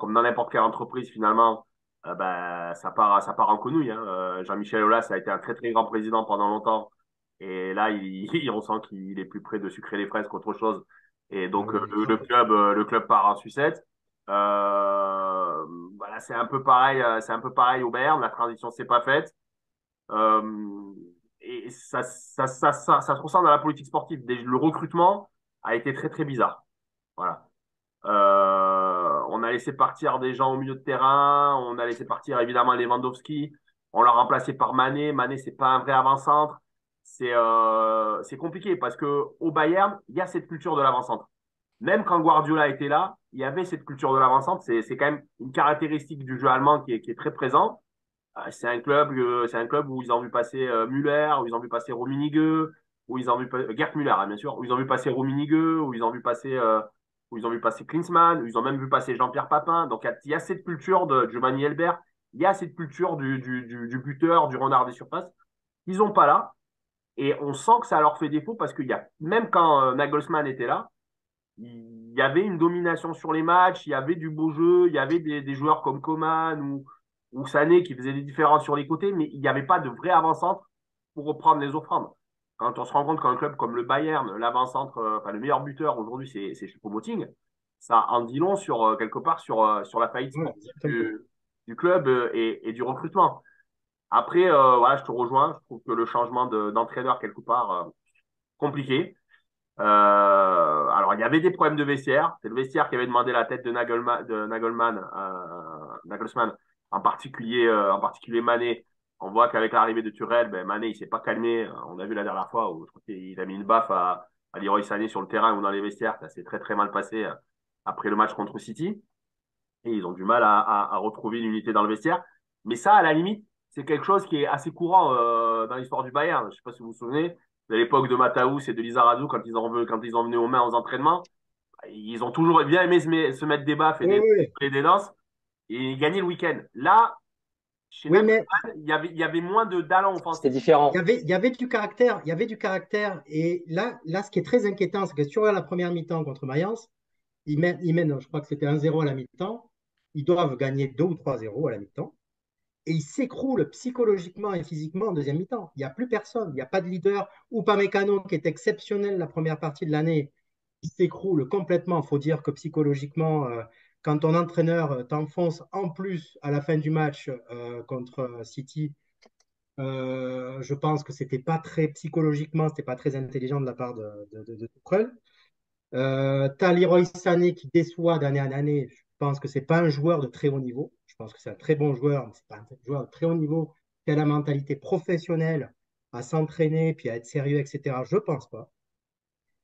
comme dans n'importe quelle entreprise finalement, ben, ça part en conouille, hein. Jean-Michel Aulas a été un très très grand président pendant longtemps et là il ressent qu'il est plus près de sucrer les fraises qu'autre chose et Ah donc oui, le club part en sucette. Voilà, c'est un peu pareil au Bayern, la transition s'est pas faite. Euh, et ça se ressent dans la politique sportive. Le recrutement a été très très bizarre. Voilà. On a laissé partir des gens au milieu de terrain, on a laissé partir évidemment Lewandowski. On l'a remplacé par Mané. Mané, c'est pas un vrai avant-centre. C'est compliqué parce que au Bayern, il y a cette culture de l'avant-centre. Même quand Guardiola était là, il y avait cette culture de l'avant-centre. C'est quand même une caractéristique du jeu allemand qui est très présent. C'est un club où ils ont vu passer Müller, où ils ont vu passer Rummenigge, où ils ont vu Gerd Müller, hein, bien sûr, où ils ont vu passer Rummenigge, où ils ont vu passer Klinsmann, où ils ont même vu passer Jean-Pierre Papin. Donc il y a cette culture de Giovanni Elbert, il y a cette culture du buteur, du renard des surfaces. Ils n'ont pas là. Et on sent que ça leur fait défaut parce qu'il y a, même quand Nagelsmann était là, il y avait une domination sur les matchs, il y avait du beau jeu, il y avait des joueurs comme Coman ou Sané qui faisaient des différences sur les côtés, mais il n'y avait pas de vrai avant-centre pour reprendre les offrandes. Quand on se rend compte qu'un club comme le Bayern, l'avant-centre, enfin, le meilleur buteur aujourd'hui, c'est Choupo-Moting, ça en dit long sur, quelque part sur la faillite Ouais, sportive exactement. du club et du recrutement. Après, voilà, je te rejoins. Je trouve que le changement d'entraîneur, quelque part, compliqué. Alors, il y avait des problèmes de vestiaire. C'est le vestiaire qui avait demandé la tête de Nagelsmann, en particulier Mané. On voit qu'avec l'arrivée de Turel, ben, Mané, il s'est pas calmé. On a vu la dernière fois où je crois qu'il a mis une baffe à Leroy Sané sur le terrain ou dans les vestiaires. Ça s'est très, très mal passé après le match contre City. Et ils ont du mal à retrouver l'unité dans le vestiaire. Mais ça, à la limite, c'est quelque chose qui est assez courant dans l'histoire du Bayern. Je ne sais pas si vous vous souvenez, de l'époque de Mataous et de Lizarazu, quand ils ont venu aux mains aux entraînements, ils ont toujours bien aimé se mettre des baffes Oui, oui, et des danses et gagner le week-end. Là, chez oui, mais Nagelsmann, il y avait moins de talent C'était offensif. différent. il y avait du caractère, il y avait du caractère. Et là, ce qui est très inquiétant, c'est que si tu regardes la première mi-temps contre Mayence, ils mènent, je crois que c'était 1-0 à la mi-temps. Ils doivent gagner 2 ou 3-0 à la mi-temps. Et ils s'écroulent psychologiquement et physiquement en deuxième mi-temps. Il n'y a plus personne, il n'y a pas de leader. Upamecano, qui est exceptionnel la première partie de l'année, il s'écroule complètement. Il faut dire que psychologiquement, quand ton entraîneur t'enfonce en plus à la fin du match contre City, je pense que c'était pas très psychologiquement, c'était pas très intelligent de la part de Tuchel. T'as Leroy Sané qui déçoit d'année en année. Je pense que c'est pas un joueur de très haut niveau. Je pense que c'est un très bon joueur, mais c'est pas un joueur de très haut niveau qui a la mentalité professionnelle à s'entraîner puis à être sérieux, etc. Je pense pas.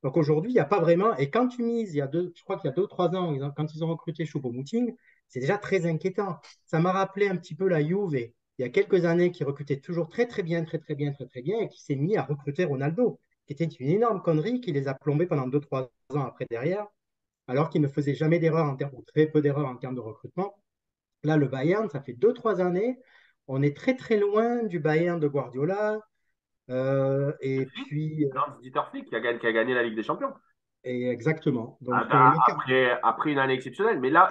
Donc aujourd'hui, il n'y a pas vraiment. Et quand tu mises, je crois qu'il y a 2 ou 3 ans, quand ils ont recruté Choupo-Moting, c'est déjà très inquiétant. Ça m'a rappelé un petit peu la Juve il y a quelques années qui recrutait toujours très très bien, très très bien, très très bien, et qui s'est mis à recruter Ronaldo, qui était une énorme connerie qui les a plombés pendant 2 ou 3 ans après derrière, alors qu'ils ne faisaient jamais d'erreur en termes, ou très peu d'erreurs en termes de recrutement. Là, le Bayern, ça fait 2 ou 3 années. On est très très loin du Bayern de Guardiola. Et Flick, puis, Hans-Dieter Flick qui a gagné la Ligue des Champions. exactement. Donc, Après une année exceptionnelle. Mais là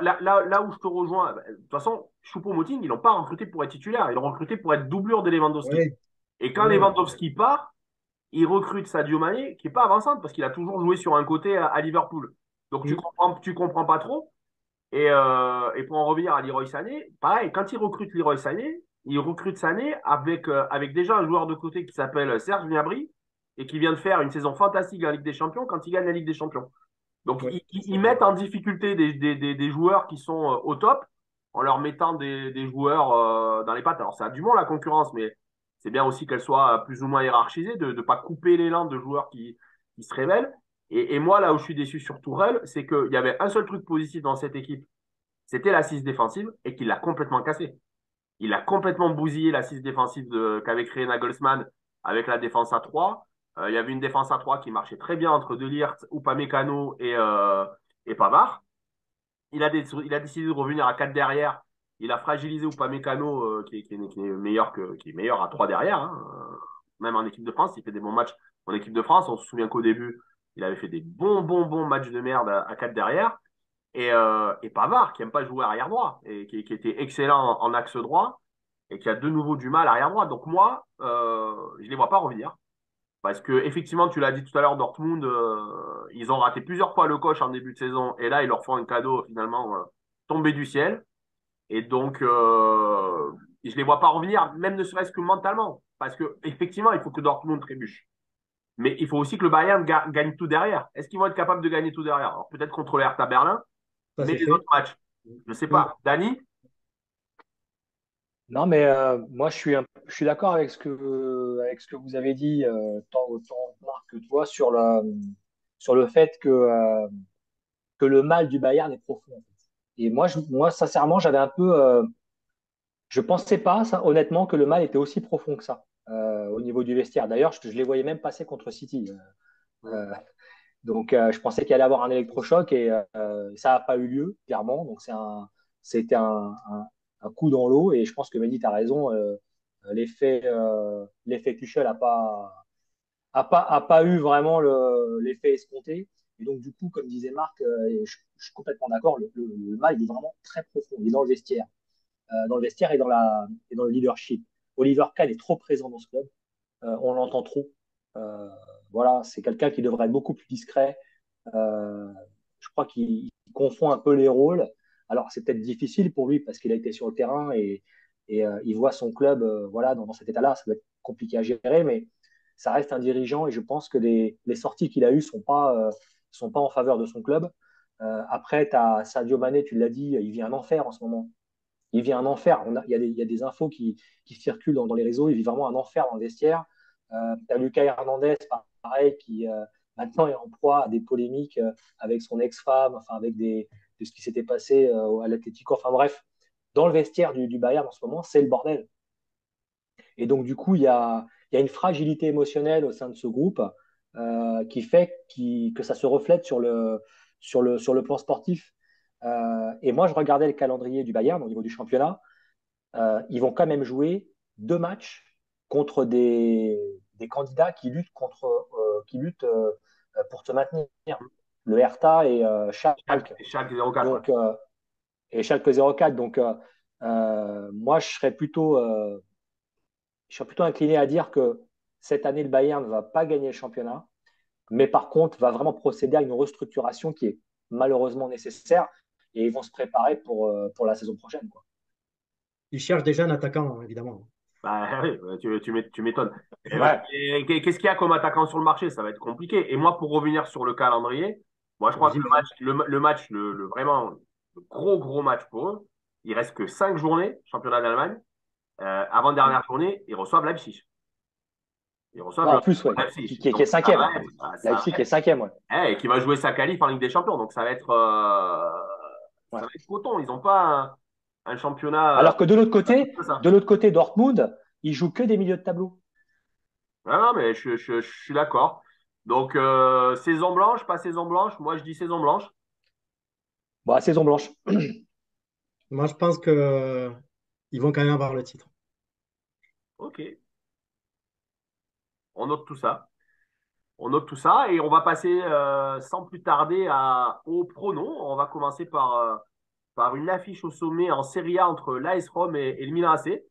où je te rejoins, bah, de toute façon, Choupo-Moting, ils l'ont pas recruté pour être titulaire, ils l'ont recruté pour être doublure de Lewandowski. ouais, Et quand ouais, Lewandowski part, ils recrutent Sadio Mané, qui est pas avant-centre, parce qu'il a toujours joué sur un côté à Liverpool. Donc mm, tu comprends pas trop. Et pour en revenir à Leroy Sané, pareil, quand ils recrutent Leroy Sané, ils recrutent Sané avec déjà un joueur de côté qui s'appelle Serge Gnabry, et qui vient de faire une saison fantastique en Ligue des Champions quand il gagne la Ligue des Champions. Donc, ouais, ils mettent en difficulté des joueurs qui sont au top en leur mettant des joueurs dans les pattes. Alors, ça a du monde la concurrence, mais c'est bien aussi qu'elle soit plus ou moins hiérarchisée, de ne pas couper l'élan de joueurs qui se révèlent. Et moi, là où je suis déçu sur Tourelle, c'est qu'il y avait un seul truc positif dans cette équipe, c'était l'assise défensive, et qu'il l'a complètement cassé. Il a complètement bousillé l'assise défensive qu'avait créé Nagelsmann avec la défense à 3. Il y avait une défense à 3 qui marchait très bien entre De Ligt, Upamecano et Pavard. Il a décidé de revenir à 4 derrière. Il a fragilisé Upamecano qui est meilleur à 3 derrière. Hein. Même en équipe de France, il fait des bons matchs en équipe de France. On se souvient qu'au début, il avait fait des bons matchs de merde à 4 derrière. Et Pavard, qui n'aime pas jouer arrière droit, et qui était excellent en axe droit, et qui a de nouveau du mal arrière droit. Donc moi, je ne les vois pas revenir. Parce que effectivement, tu l'as dit tout à l'heure, Dortmund, ils ont raté plusieurs fois le coche en début de saison, et là, ils leur font un cadeau finalement tombé du ciel. Et donc, je ne les vois pas revenir, même ne serait-ce que mentalement. Parce que effectivement, il faut que Dortmund trébuche. Mais il faut aussi que le Bayern gagne tout derrière. Est-ce qu'ils vont être capables de gagner tout derrière? Alors peut-être contre le Hertha Berlin, ça mais c'est les autres fait. matchs, je ne sais Mm. pas. Dani, Non, mais moi, je suis d'accord avec ce que vous avez dit, autant Marc que toi, sur le fait que le mal du Bayern est profond, en fait. Et moi sincèrement, j'avais un peu, je pensais pas, ça, honnêtement, que le mal était aussi profond que ça au niveau du vestiaire. D'ailleurs, je les voyais même passer contre City. Euh, donc, je pensais qu'il allait avoir un électrochoc et ça n'a pas eu lieu, clairement. Donc, c'était un coup dans l'eau et je pense que Mehdi, tu as raison. L'effet Tuchel a pas eu vraiment l'effet escompté. Et donc, du coup, comme disait Marc, et je suis complètement d'accord, le mal il est vraiment très profond. Il est dans le vestiaire et dans le leadership. Oliver Kahn est trop présent dans ce club. On l'entend trop. Euh, voilà, c'est quelqu'un qui devrait être beaucoup plus discret. Euh, je crois qu'il confond un peu les rôles. Alors, c'est peut-être difficile pour lui parce qu'il a été sur le terrain et il voit son club voilà, dans cet état-là. Ça doit être compliqué à gérer, mais ça reste un dirigeant et je pense que les sorties qu'il a eues ne sont pas en faveur de son club. Après, tu as Sadio Mané, tu l'as dit, il vit un enfer en ce moment. Il vit un enfer. Il y a des infos qui circulent dans les réseaux. Il vit vraiment un enfer dans le vestiaire. Tu as Lucas Hernandez, pareil, qui maintenant est en proie à des polémiques avec son ex-femme, enfin de ce qui s'était passé à l'Atlético. Enfin bref, dans le vestiaire du Bayern en ce moment, c'est le bordel. Et donc, du coup, il y a une fragilité émotionnelle au sein de ce groupe qui fait que ça se reflète sur le plan sportif. Et moi, je regardais le calendrier du Bayern au niveau du championnat. Ils vont quand même jouer deux matchs contre des candidats qui luttent pour se maintenir. Le Hertha et Schalke. Chaque 0-4, ouais. Donc, et Schalke 04. Donc, moi, je serais plutôt incliné à dire que cette année, le Bayern ne va pas gagner le championnat, mais par contre, va vraiment procéder à une restructuration qui est malheureusement nécessaire et ils vont se préparer pour la saison prochaine, quoi. Il cherche déjà un attaquant, évidemment. Bah, oui, tu m'étonnes. Ouais. Et qu'est-ce qu'il y a comme attaquant sur le marché? Ça va être compliqué. Et moi, pour revenir sur le calendrier, moi, je crois que J'imagine. vraiment, le gros match pour eux, il reste que 5 journées, championnat d'Allemagne. Avant-dernière journée, ils reçoivent Leipzig. Ils Ouais, reçoivent en plus, ouais, Leipzig. qui est Donc, cinquième. ça Leipzig va qui est cinquième, ouais. et qui va jouer sa qualif en Ligue des Champions. Donc, ça Ouais. va être coton. Ils n'ont pas un championnat Alors que comme ça. de l'autre côté, Dortmund, il joue que des milieux de tableau. Non, non, mais je suis d'accord. Donc, saison blanche, pas saison blanche. Moi, je dis saison blanche. Bon, saison blanche. Moi, je pense que ils vont quand même avoir le titre. OK. On note tout ça. On note tout ça et on va passer sans plus tarder au prono. On va commencer par une affiche au sommet en Serie A entre l'AS Rome et le Milan AC.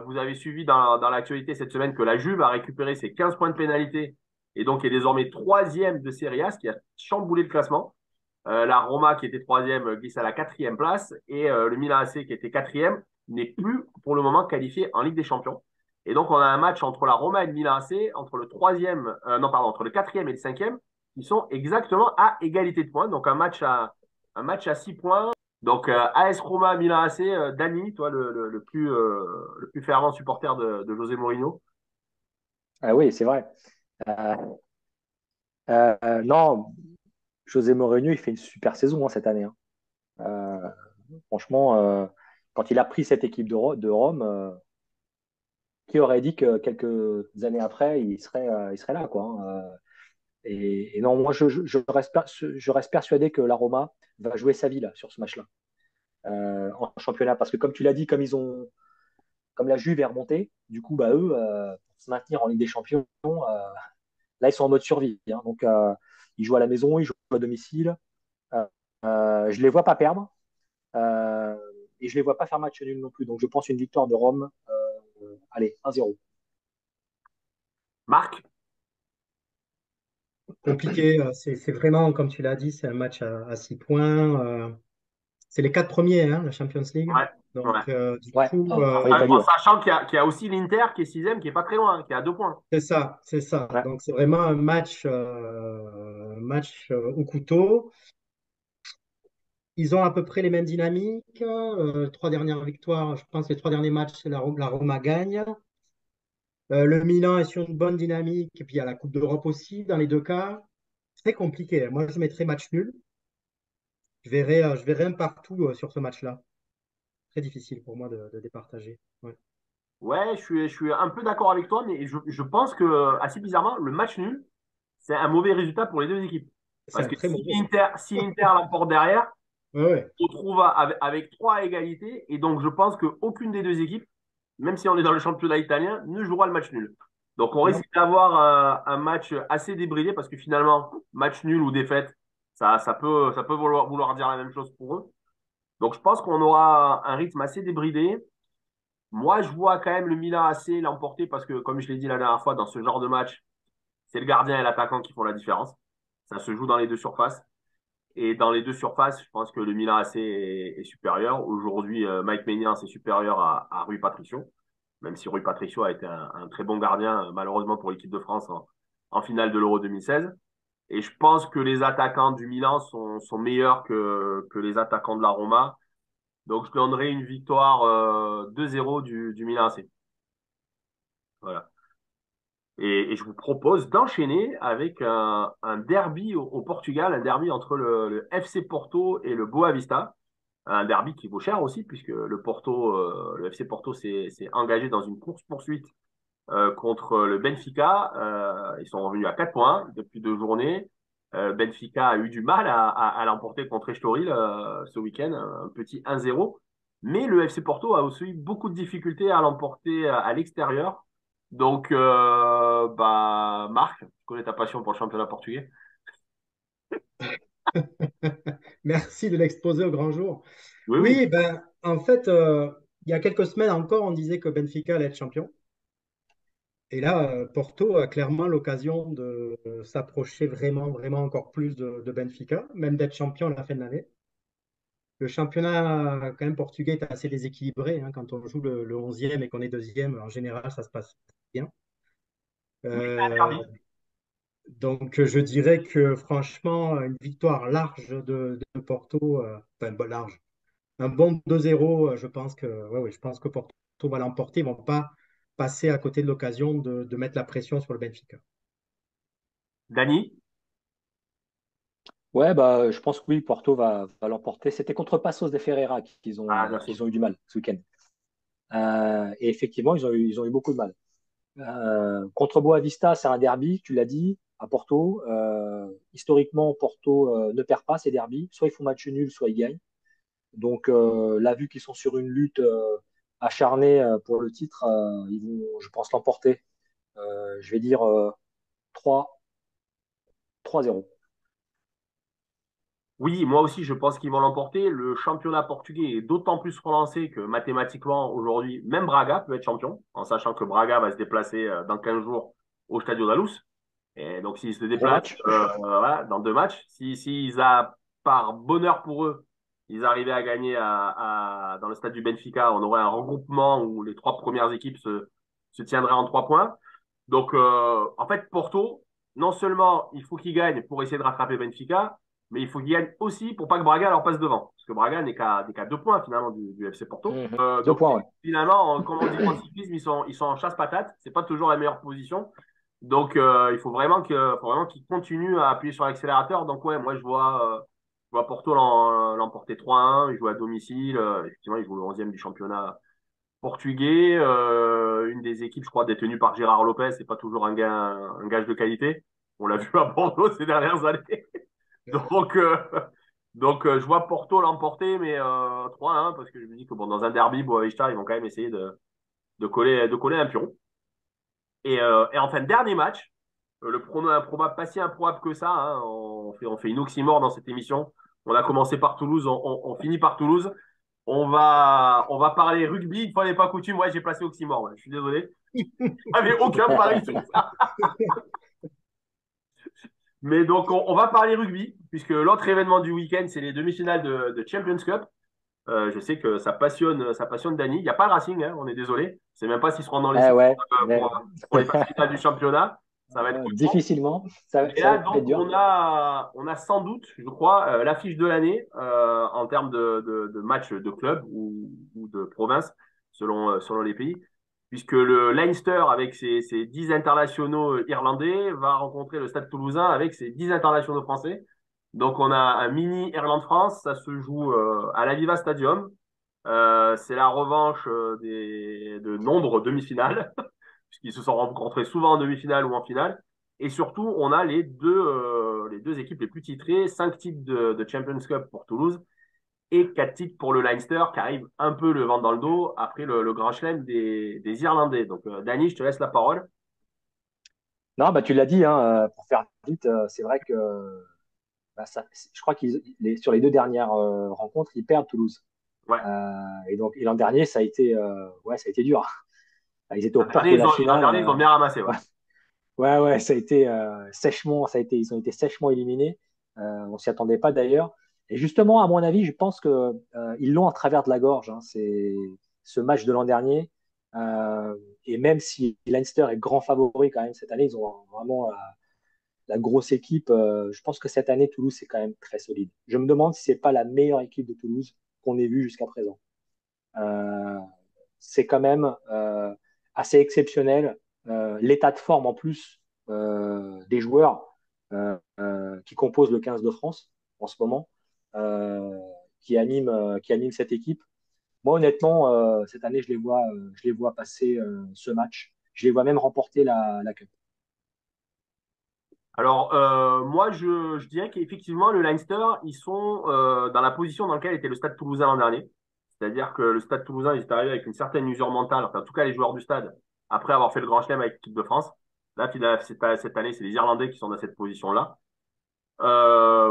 Vous avez suivi dans l'actualité cette semaine que la Juve a récupéré ses 15 points de pénalité et donc est désormais troisième de Serie A, ce qui a chamboulé le classement. La Roma, qui était troisième, glisse à la quatrième place. Et le Milan AC, qui était quatrième, n'est plus pour le moment qualifié en Ligue des Champions. Et donc, on a un match entre la Roma et le Milan AC, entre le troisième, non, pardon, entre le quatrième et le cinquième, qui sont exactement à égalité de points. Donc, un match à 6 points. Donc, AS Roma, Milan AC, Dani, toi, le plus fervent supporter de José Mourinho. Ah oui, c'est vrai. Euh, non, José Mourinho, il fait une super saison hein, cette année, hein. Euh, franchement, quand il a pris cette équipe de Rome, qui aurait dit que quelques années après, il serait là, quoi, hein. Et non, moi, je reste persuadé que la Roma va jouer sa vie là, sur ce match-là, en championnat. Parce que comme tu l'as dit, comme la Juve est remontée, du coup, bah, eux, pour se maintenir en Ligue des Champions, là, ils sont en mode survie, hein. Donc, ils jouent à la maison, ils jouent à domicile. Euh, je les vois pas perdre euh, et je les vois pas faire match nul non plus. Donc, je pense une victoire de Rome. Allez, 1-0. Marc? Compliqué, c'est vraiment, comme tu l'as dit, c'est un match à 6 points. C'est les quatre premiers, hein, la Champions League. Ouais, ouais. Donc, du Ouais, coup, en Italie, En ouais. sachant qu'il y a aussi l'Inter qui est sixième, qui est pas très loin, qui est à 2 points. c'est ça, c'est ça. Ouais. Donc, c'est vraiment un match au couteau. ils ont à peu près les mêmes dynamiques. Trois dernières victoires, je pense, les trois derniers matchs, la Roma gagne. Le Milan est sur une bonne dynamique. Et puis il y a la Coupe d'Europe aussi, dans les deux cas. Très compliqué. Moi, je mettrais match nul. Je verrai un partout sur ce match-là. Très difficile pour moi de départager. Ouais. Ouais, je suis un peu d'accord avec toi, mais je pense que, assez bizarrement, le match nul, c'est un mauvais résultat pour les deux équipes. C'est Parce un que très mauvais. Si Inter l'emporte derrière, Ouais, ouais. on se retrouve avec trois à égalité. Et donc, je pense qu'aucune des deux équipes, même si on est dans le championnat italien, ne jouera le match nul. Donc, on risque Non. d'avoir un match assez débridé parce que finalement, match nul ou défaite, ça peut vouloir dire la même chose pour eux. Donc, je pense qu'on aura un rythme assez débridé. Moi, je vois quand même le Milan AC l'emporter parce que, comme je l'ai dit la dernière fois, dans ce genre de match, c'est le gardien et l'attaquant qui font la différence. Ça se joue dans les deux surfaces. Et dans les deux surfaces, je pense que le Milan AC est supérieur. Aujourd'hui, Mike Maignan, c'est supérieur à Rui Patricio, même si Rui Patricio a été un très bon gardien, malheureusement pour l'équipe de France en finale de l'Euro 2016. Et je pense que les attaquants du Milan sont meilleurs que les attaquants de la Roma. Donc, je donnerai une victoire 2-0 du Milan AC. Voilà. Et je vous propose d'enchaîner avec un derby au Portugal, un derby entre le FC Porto et le Boa Vista. Un derby qui vaut cher aussi, puisque le FC Porto s'est engagé dans une course-poursuite contre le Benfica. Ils sont revenus à 4 points depuis 2 journées. Benfica a eu du mal à l'emporter contre Estoril ce week-end, un petit 1-0. Mais le FC Porto a aussi eu beaucoup de difficultés à l'emporter à l'extérieur. Donc, Marc, tu connais ta passion pour le championnat portugais. Merci de l'exposer au grand jour. Oui, oui. Oui, ben, en fait, il y a quelques semaines encore, on disait que Benfica allait être champion. Et là, Porto a clairement l'occasion de s'approcher vraiment, vraiment encore plus de Benfica, même d'être champion à la fin de l'année. Le championnat, quand même, portugais est assez déséquilibré, hein. Quand on joue le 11e et qu'on est deuxième, en général, ça se passe bien. Oui, c'est un Euh, derby. donc, je dirais que franchement, une victoire large de Porto, enfin, bon, large, un bon 2-0, je pense que, ouais, ouais, je pense que Porto va l'emporter. Ils ne vont pas passer à côté de l'occasion de mettre la pression sur le Benfica. Dani? Ouais, bah, je pense que oui, Porto va l'emporter. C'était contre Passos de Ferreira Ah, merci. qu'ils ont eu du mal ce week-end. Et effectivement, ils ont eu beaucoup de mal. Contre Boavista, c'est un derby, tu l'as dit, à Porto. Historiquement, Porto ne perd pas ces derbys. Soit ils font match nul, soit ils gagnent. Donc là, vu qu'ils sont sur une lutte acharnée pour le titre, ils vont, je pense, l'emporter. Je vais dire 3, 3-0. Oui, moi aussi, je pense qu'ils vont l'emporter. Le championnat portugais est d'autant plus relancé que mathématiquement, aujourd'hui, même Braga peut être champion, en sachant que Braga va se déplacer dans 15 jours au Stadio da Luz. Et donc, s'ils se Gros déplacent match. voilà, dans 2 matchs, par bonheur pour eux, ils arrivaient à gagner dans le stade du Benfica, on aurait un regroupement où les trois premières équipes se tiendraient en 3 points. Donc, en fait, Porto, non seulement il faut qu'ils gagnent pour essayer de rattraper Benfica, mais il faut qu'ils gagnent aussi pour pas que Braga leur passe devant. Parce que Braga n'est qu'à 2 points finalement du FC Porto. Mhm. Deux Donc, points, ouais. finalement, comme on dit en cyclisme, ils sont en chasse-patate. C'est pas toujours la meilleure position. Donc, il faut vraiment qu'ils continuent à appuyer sur l'accélérateur. Donc, ouais, moi, je vois Porto l'emporter 3-1. Ils jouent à domicile. Effectivement, ils jouent le 11e du championnat portugais. Une des équipes, je crois, détenues par Gérard Lopez. C'est pas toujours un gage de qualité. On l'a vu à Bordeaux ces dernières années. Donc, je vois Porto l'emporter, mais 3-1, parce que je me dis que bon, dans un derby, Boavista, ils vont quand même essayer de coller un pion. Et enfin, dernier match, le prono improbable, pas si improbable que ça, hein. On fait une oxymore dans cette émission. On a commencé par Toulouse, on finit par Toulouse. On va parler rugby, une fois n'est pas coutume. Ouais, j'ai placé oxymore, ouais. Je suis désolé. J'avais aucun pari sur ça. Mais donc, on va parler rugby, puisque l'autre événement du week-end, c'est les demi-finales de Champions Cup. Je sais que ça passionne Dany. Il n'y a pas le Racing, hein, on est désolé. Je ne sais même pas s'ils seront dans les 6 Ouais, pour, mais pour les phases finales du championnat. Ça va être costaud. Difficilement, Mais ça va là, être donc, dur. on a sans doute, je crois, l'affiche de l'année en termes de matchs de club ou de province, selon les pays, puisque le Leinster, avec ses 10 internationaux irlandais, va rencontrer le Stade Toulousain avec ses 10 internationaux français. Donc, on a un mini Irlande-France, ça se joue à l'Aviva Stadium. C'est la revanche de nombreuses demi-finales, puisqu'ils se sont rencontrés souvent en demi-finale ou en finale. Et surtout, on a les deux équipes les plus titrées, 5 titres de Champions Cup pour Toulouse et 4 titres pour le Leinster, qui arrive un peu le vent dans le dos après le grand chelem des Irlandais. Donc, Dany, je te laisse la parole. Non, bah, tu l'as dit, hein, pour faire vite, c'est vrai que bah, je crois sur les deux dernières rencontres, ils perdent Toulouse. Ouais. Et l'an dernier, ouais, ça a été dur. Ils étaient aux L'an portes dernier, de ils la ont, l'an finale. dernier, ils ont bien ramassé. Ouais. Ouais, ouais, ouais, ça a été sèchement, ils ont été sèchement éliminés. On s'y attendait pas d'ailleurs. Et justement, à mon avis, je pense que ils l'ont à travers de la gorge. Hein. C'est ce match de l'an dernier. Euh, et même si Leinster est grand favori quand même cette année, ils ont vraiment la grosse équipe. Je pense que cette année, Toulouse, c'est quand même très solide. Je me demande si c'est pas la meilleure équipe de Toulouse qu'on ait vue jusqu'à présent. Euh, c'est quand même assez exceptionnel. L'état de forme en plus des joueurs qui composent le 15 de France en ce moment, euh, qui anime cette équipe. Moi, honnêtement, cette année, je les vois passer ce match. Je les vois même remporter la Cup. Alors, moi, je dirais qu'effectivement, le Leinster, ils sont dans la position dans laquelle était le Stade Toulousain l'an dernier. C'est-à-dire que le Stade Toulousain, ils étaient arrivés avec une certaine usure mentale, enfin, en tout cas, les joueurs du stade, après avoir fait le Grand Chelem avec l'équipe de France. Là, cette année, c'est les Irlandais qui sont dans cette position-là.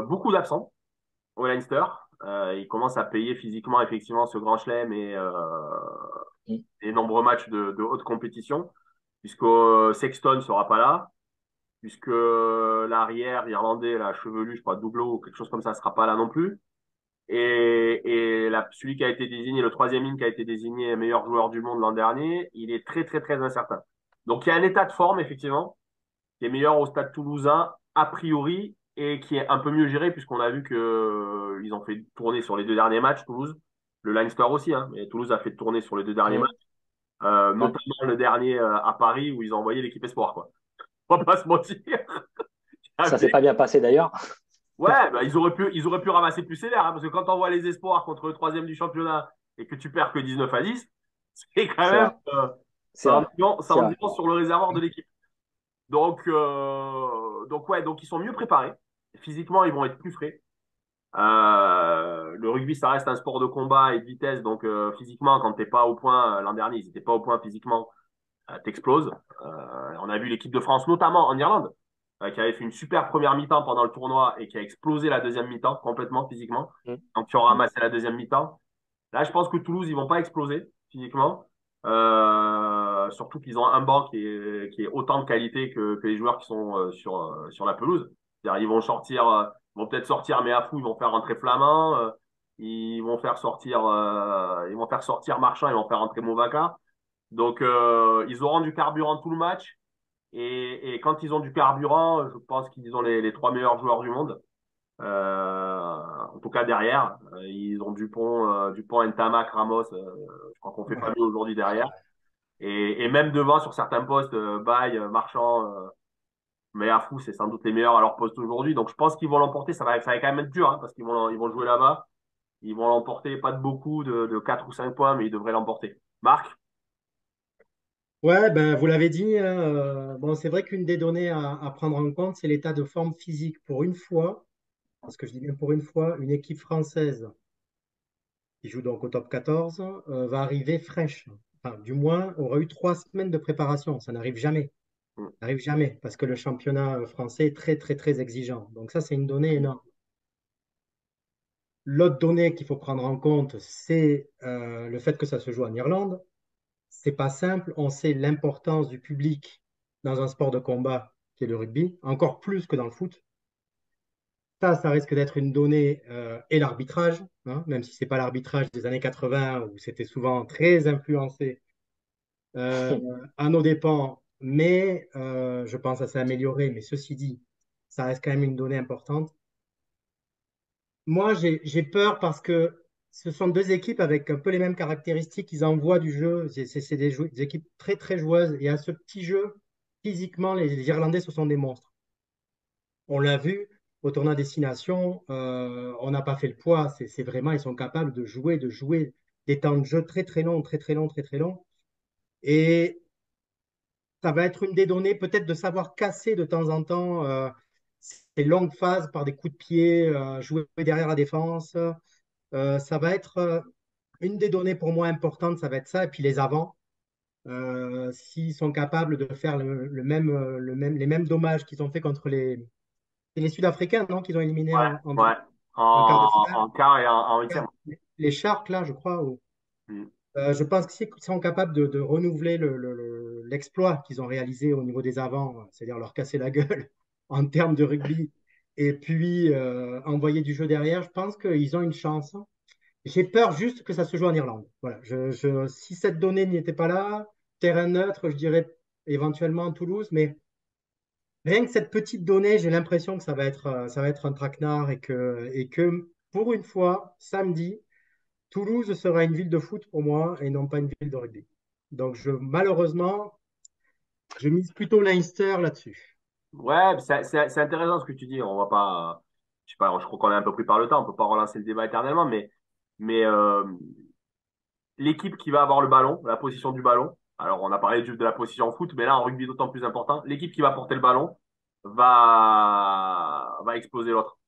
Beaucoup d'absents au Leinster. Ils commencent à payer physiquement, effectivement, ce Grand Chelem et Mm. les nombreux matchs de haute compétition, puisque Sexton ne sera pas là, puisque l'arrière irlandais, la chevelu, je crois, Douglas ou quelque chose comme ça, ne sera pas là non plus. Et celui qui a été désigné, le troisième ligne qui a été désigné meilleur joueur du monde l'an dernier, il est très, très, très incertain. Donc, il y a un état de forme, effectivement, qui est meilleur au Stade Toulousain, a priori, et qui est un peu mieux géré, puisqu'on a vu que ils ont fait tourner sur les 2 derniers matchs, Toulouse. Le Leinster aussi, hein, mais Toulouse a fait tourner sur les 2 derniers matchs, Mm. Ouais. notamment le dernier à Paris, où ils ont envoyé l'équipe Espoir, quoi. On va pas se mentir. Ça s'est pas bien passé d'ailleurs. Ouais, bah, ils auraient pu ramasser plus sévère, hein, parce que quand on voit les espoirs contre le troisième du championnat et que tu perds que 19-10, c'est quand C'est même, vrai, c'est vrai, ça c'est en vrai. dit long sur le réservoir de l'équipe. Donc ouais, donc ils sont mieux préparés. Physiquement, ils vont être plus frais. Le rugby, ça reste un sport de combat et de vitesse, donc physiquement, quand t'es pas au point, l'an dernier, ils n'étaient pas au point physiquement, t'exploses. On a vu l'équipe de France, notamment en Irlande, qui avait fait une super première mi-temps pendant le tournoi et qui a explosé la deuxième mi-temps complètement physiquement. Mm. Donc, qui ont Mm. ramassé la deuxième mi-temps. Là, je pense que Toulouse, ils vont pas exploser physiquement. Surtout qu'ils ont un banc qui est autant de qualité que les joueurs qui sont sur la pelouse. C'est-à-dire, ils vont peut-être sortir, mais à fou, ils vont faire rentrer Flamand, ils vont faire sortir Marchand, ils vont faire rentrer Movaca. Donc, ils auront du carburant tout le match. Et quand ils ont du carburant, je pense qu'ils ont les 3 meilleurs joueurs du monde. En tout cas, derrière, ils ont Dupont, Ntamak, Ramos. Je crois qu'on fait pas Ouais. mieux aujourd'hui derrière. Et même devant, sur certains postes, Baye, Marchand, mais Afou, c'est sans doute les meilleurs à leur poste aujourd'hui. Donc, je pense qu'ils vont l'emporter. Ça va quand même être dur, hein, parce qu'ils vont jouer là-bas. Ils vont l'emporter, pas de beaucoup, de 4 ou 5 points, mais ils devraient l'emporter. Marc? Ouais, ben, vous l'avez dit, hein, bon, c'est vrai qu'une des données à prendre en compte, c'est l'état de forme physique. Pour une fois, parce que je dis bien pour une fois, une équipe française qui joue donc au top 14 va arriver fraîche. Enfin, du moins, aura eu 3 semaines de préparation. Ça n'arrive jamais. Ça n'arrive jamais, parce que le championnat français est très, très, très exigeant. Donc ça, c'est une donnée énorme. L'autre donnée qu'il faut prendre en compte, c'est le fait que ça se joue en Irlande. C'est pas simple. On sait l'importance du public dans un sport de combat qui est le rugby, encore plus que dans le foot. Ça risque d'être une donnée et l'arbitrage, hein, même si c'est pas l'arbitrage des années 80 où c'était souvent très influencé euh, à nos dépens. mais je pense que ça s'est amélioré. Mais ceci dit, ça reste quand même une donnée importante. Moi, j'ai peur parce que ce sont deux équipes avec un peu les mêmes caractéristiques. Ils envoient du jeu. C'est des équipes très, très joueuses. Et à ce petit jeu, physiquement, les Irlandais, ce sont des monstres. On l'a vu au tournoi Destination. On n'a pas fait le poids. C'est vraiment, ils sont capables de jouer des temps de jeu très, très longs, très, très longs, très, très longs. Et ça va être une des données, peut-être de savoir casser de temps en temps ces longues phases par des coups de pied, jouer derrière la défense. Ça va être une des données pour moi importantes, ça va être ça. Et puis les avants, s'ils sont capables de faire les mêmes dommages qu'ils ont fait contre les Sud-Africains, non, qu'ils ont éliminés Ouais, ouais. en quart de finale. En quart et en huitième. Les Sharks, là, je crois. Mm. Je pense qu'ils sont capables de renouveler l'exploit qu'ils ont réalisé au niveau des avants, c'est-à-dire leur casser la gueule en termes de rugby, et puis envoyer du jeu derrière. Je pense qu'ils ont une chance. J'ai peur juste que ça se joue en Irlande. Voilà. Si cette donnée n'y était pas là, terrain neutre, je dirais éventuellement Toulouse, mais rien que cette petite donnée, j'ai l'impression que ça va être un traquenard et que pour une fois, samedi, Toulouse sera une ville de foot pour moi et non pas une ville de rugby. Donc, malheureusement, je mise plutôt Leinster là-dessus. Ouais, c'est intéressant ce que tu dis. On va pas, je sais pas, je crois qu'on est un peu pris par le temps. On peut pas relancer le débat éternellement, mais l'équipe qui va avoir le ballon, la position du ballon. Alors, on a parlé juste de la position en foot, mais là, en rugby, d'autant plus important. L'équipe qui va porter le ballon va exploser l'autre.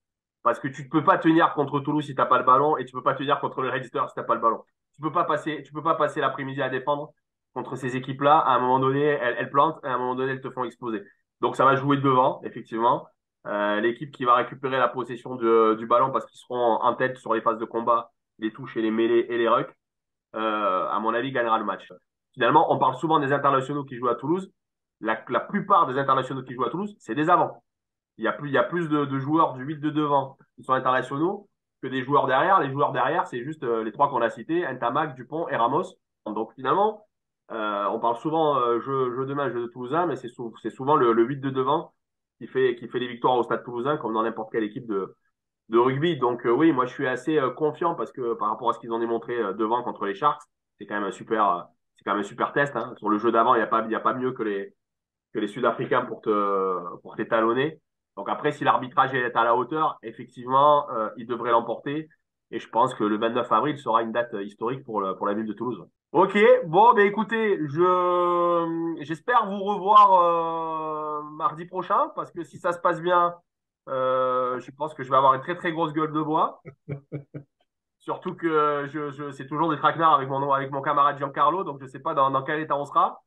Parce que tu ne peux pas tenir contre Toulouse si t'as pas le ballon et tu peux pas tenir contre le Leinster si t'as pas le ballon. Tu peux pas passer l'après-midi à défendre contre ces équipes-là. À un moment donné, elles plantent et à un moment donné, elles te font exploser. Donc ça va jouer devant, effectivement. L'équipe qui va récupérer la possession du ballon parce qu'ils seront en tête sur les phases de combat, les touches et les mêlées et les rucks, à mon avis, gagnera le match. Finalement, on parle souvent des internationaux qui jouent à Toulouse. La plupart des internationaux qui jouent à Toulouse, c'est des avants. Il y a plus de joueurs du 8 de devant qui sont internationaux que des joueurs derrière. Les joueurs derrière, c'est juste les trois qu'on a cités, Ntamak, Dupont et Ramos. Donc finalement, on parle souvent jeu de main, jeu de Toulousain, mais c'est souvent le 8 de devant qui fait les victoires au Stade Toulousain comme dans n'importe quelle équipe de rugby. Donc oui, moi je suis assez confiant parce que par rapport à ce qu'ils ont démontré devant contre les Sharks, c'est quand même c'est quand même un super test. Hein. Sur le jeu d'avant, il y a pas mieux que les Sud-Africains pour t'étalonner. Donc après, si l'arbitrage est à la hauteur, effectivement, il devrait l'emporter. Et je pense que le 29 avril sera une date historique pour la ville de Toulouse. Ok, bon, ben écoutez, j'espère vous revoir mardi prochain parce que si ça se passe bien, je pense que je vais avoir une très très grosse gueule de bois. Surtout que c'est toujours des traquenards avec mon camarade Giancarlo, donc je sais pas dans quel état on sera.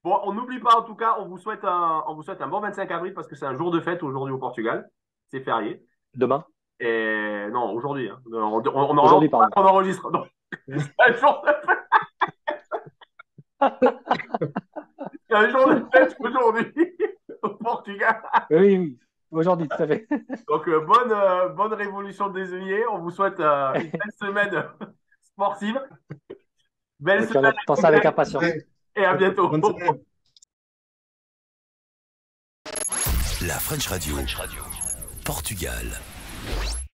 Bon, on n'oublie pas en tout cas, on vous souhaite un bon 25 avril parce que c'est un jour de fête aujourd'hui au Portugal. C'est férié. Demain? Et non, aujourd'hui. Hein. Aujourd'hui, pardon. On enregistre. Non. C'est un jour de fête. C'est un jour de fête aujourd'hui au Portugal. Oui, oui, aujourd'hui, tout à fait. Donc, bonne révolution des œillets. On vous souhaite une belle semaine sportive. Belle Ok, on semaine attend ça avec impatience. et à bientôt. Bonne semaine. La French Radio. Portugal.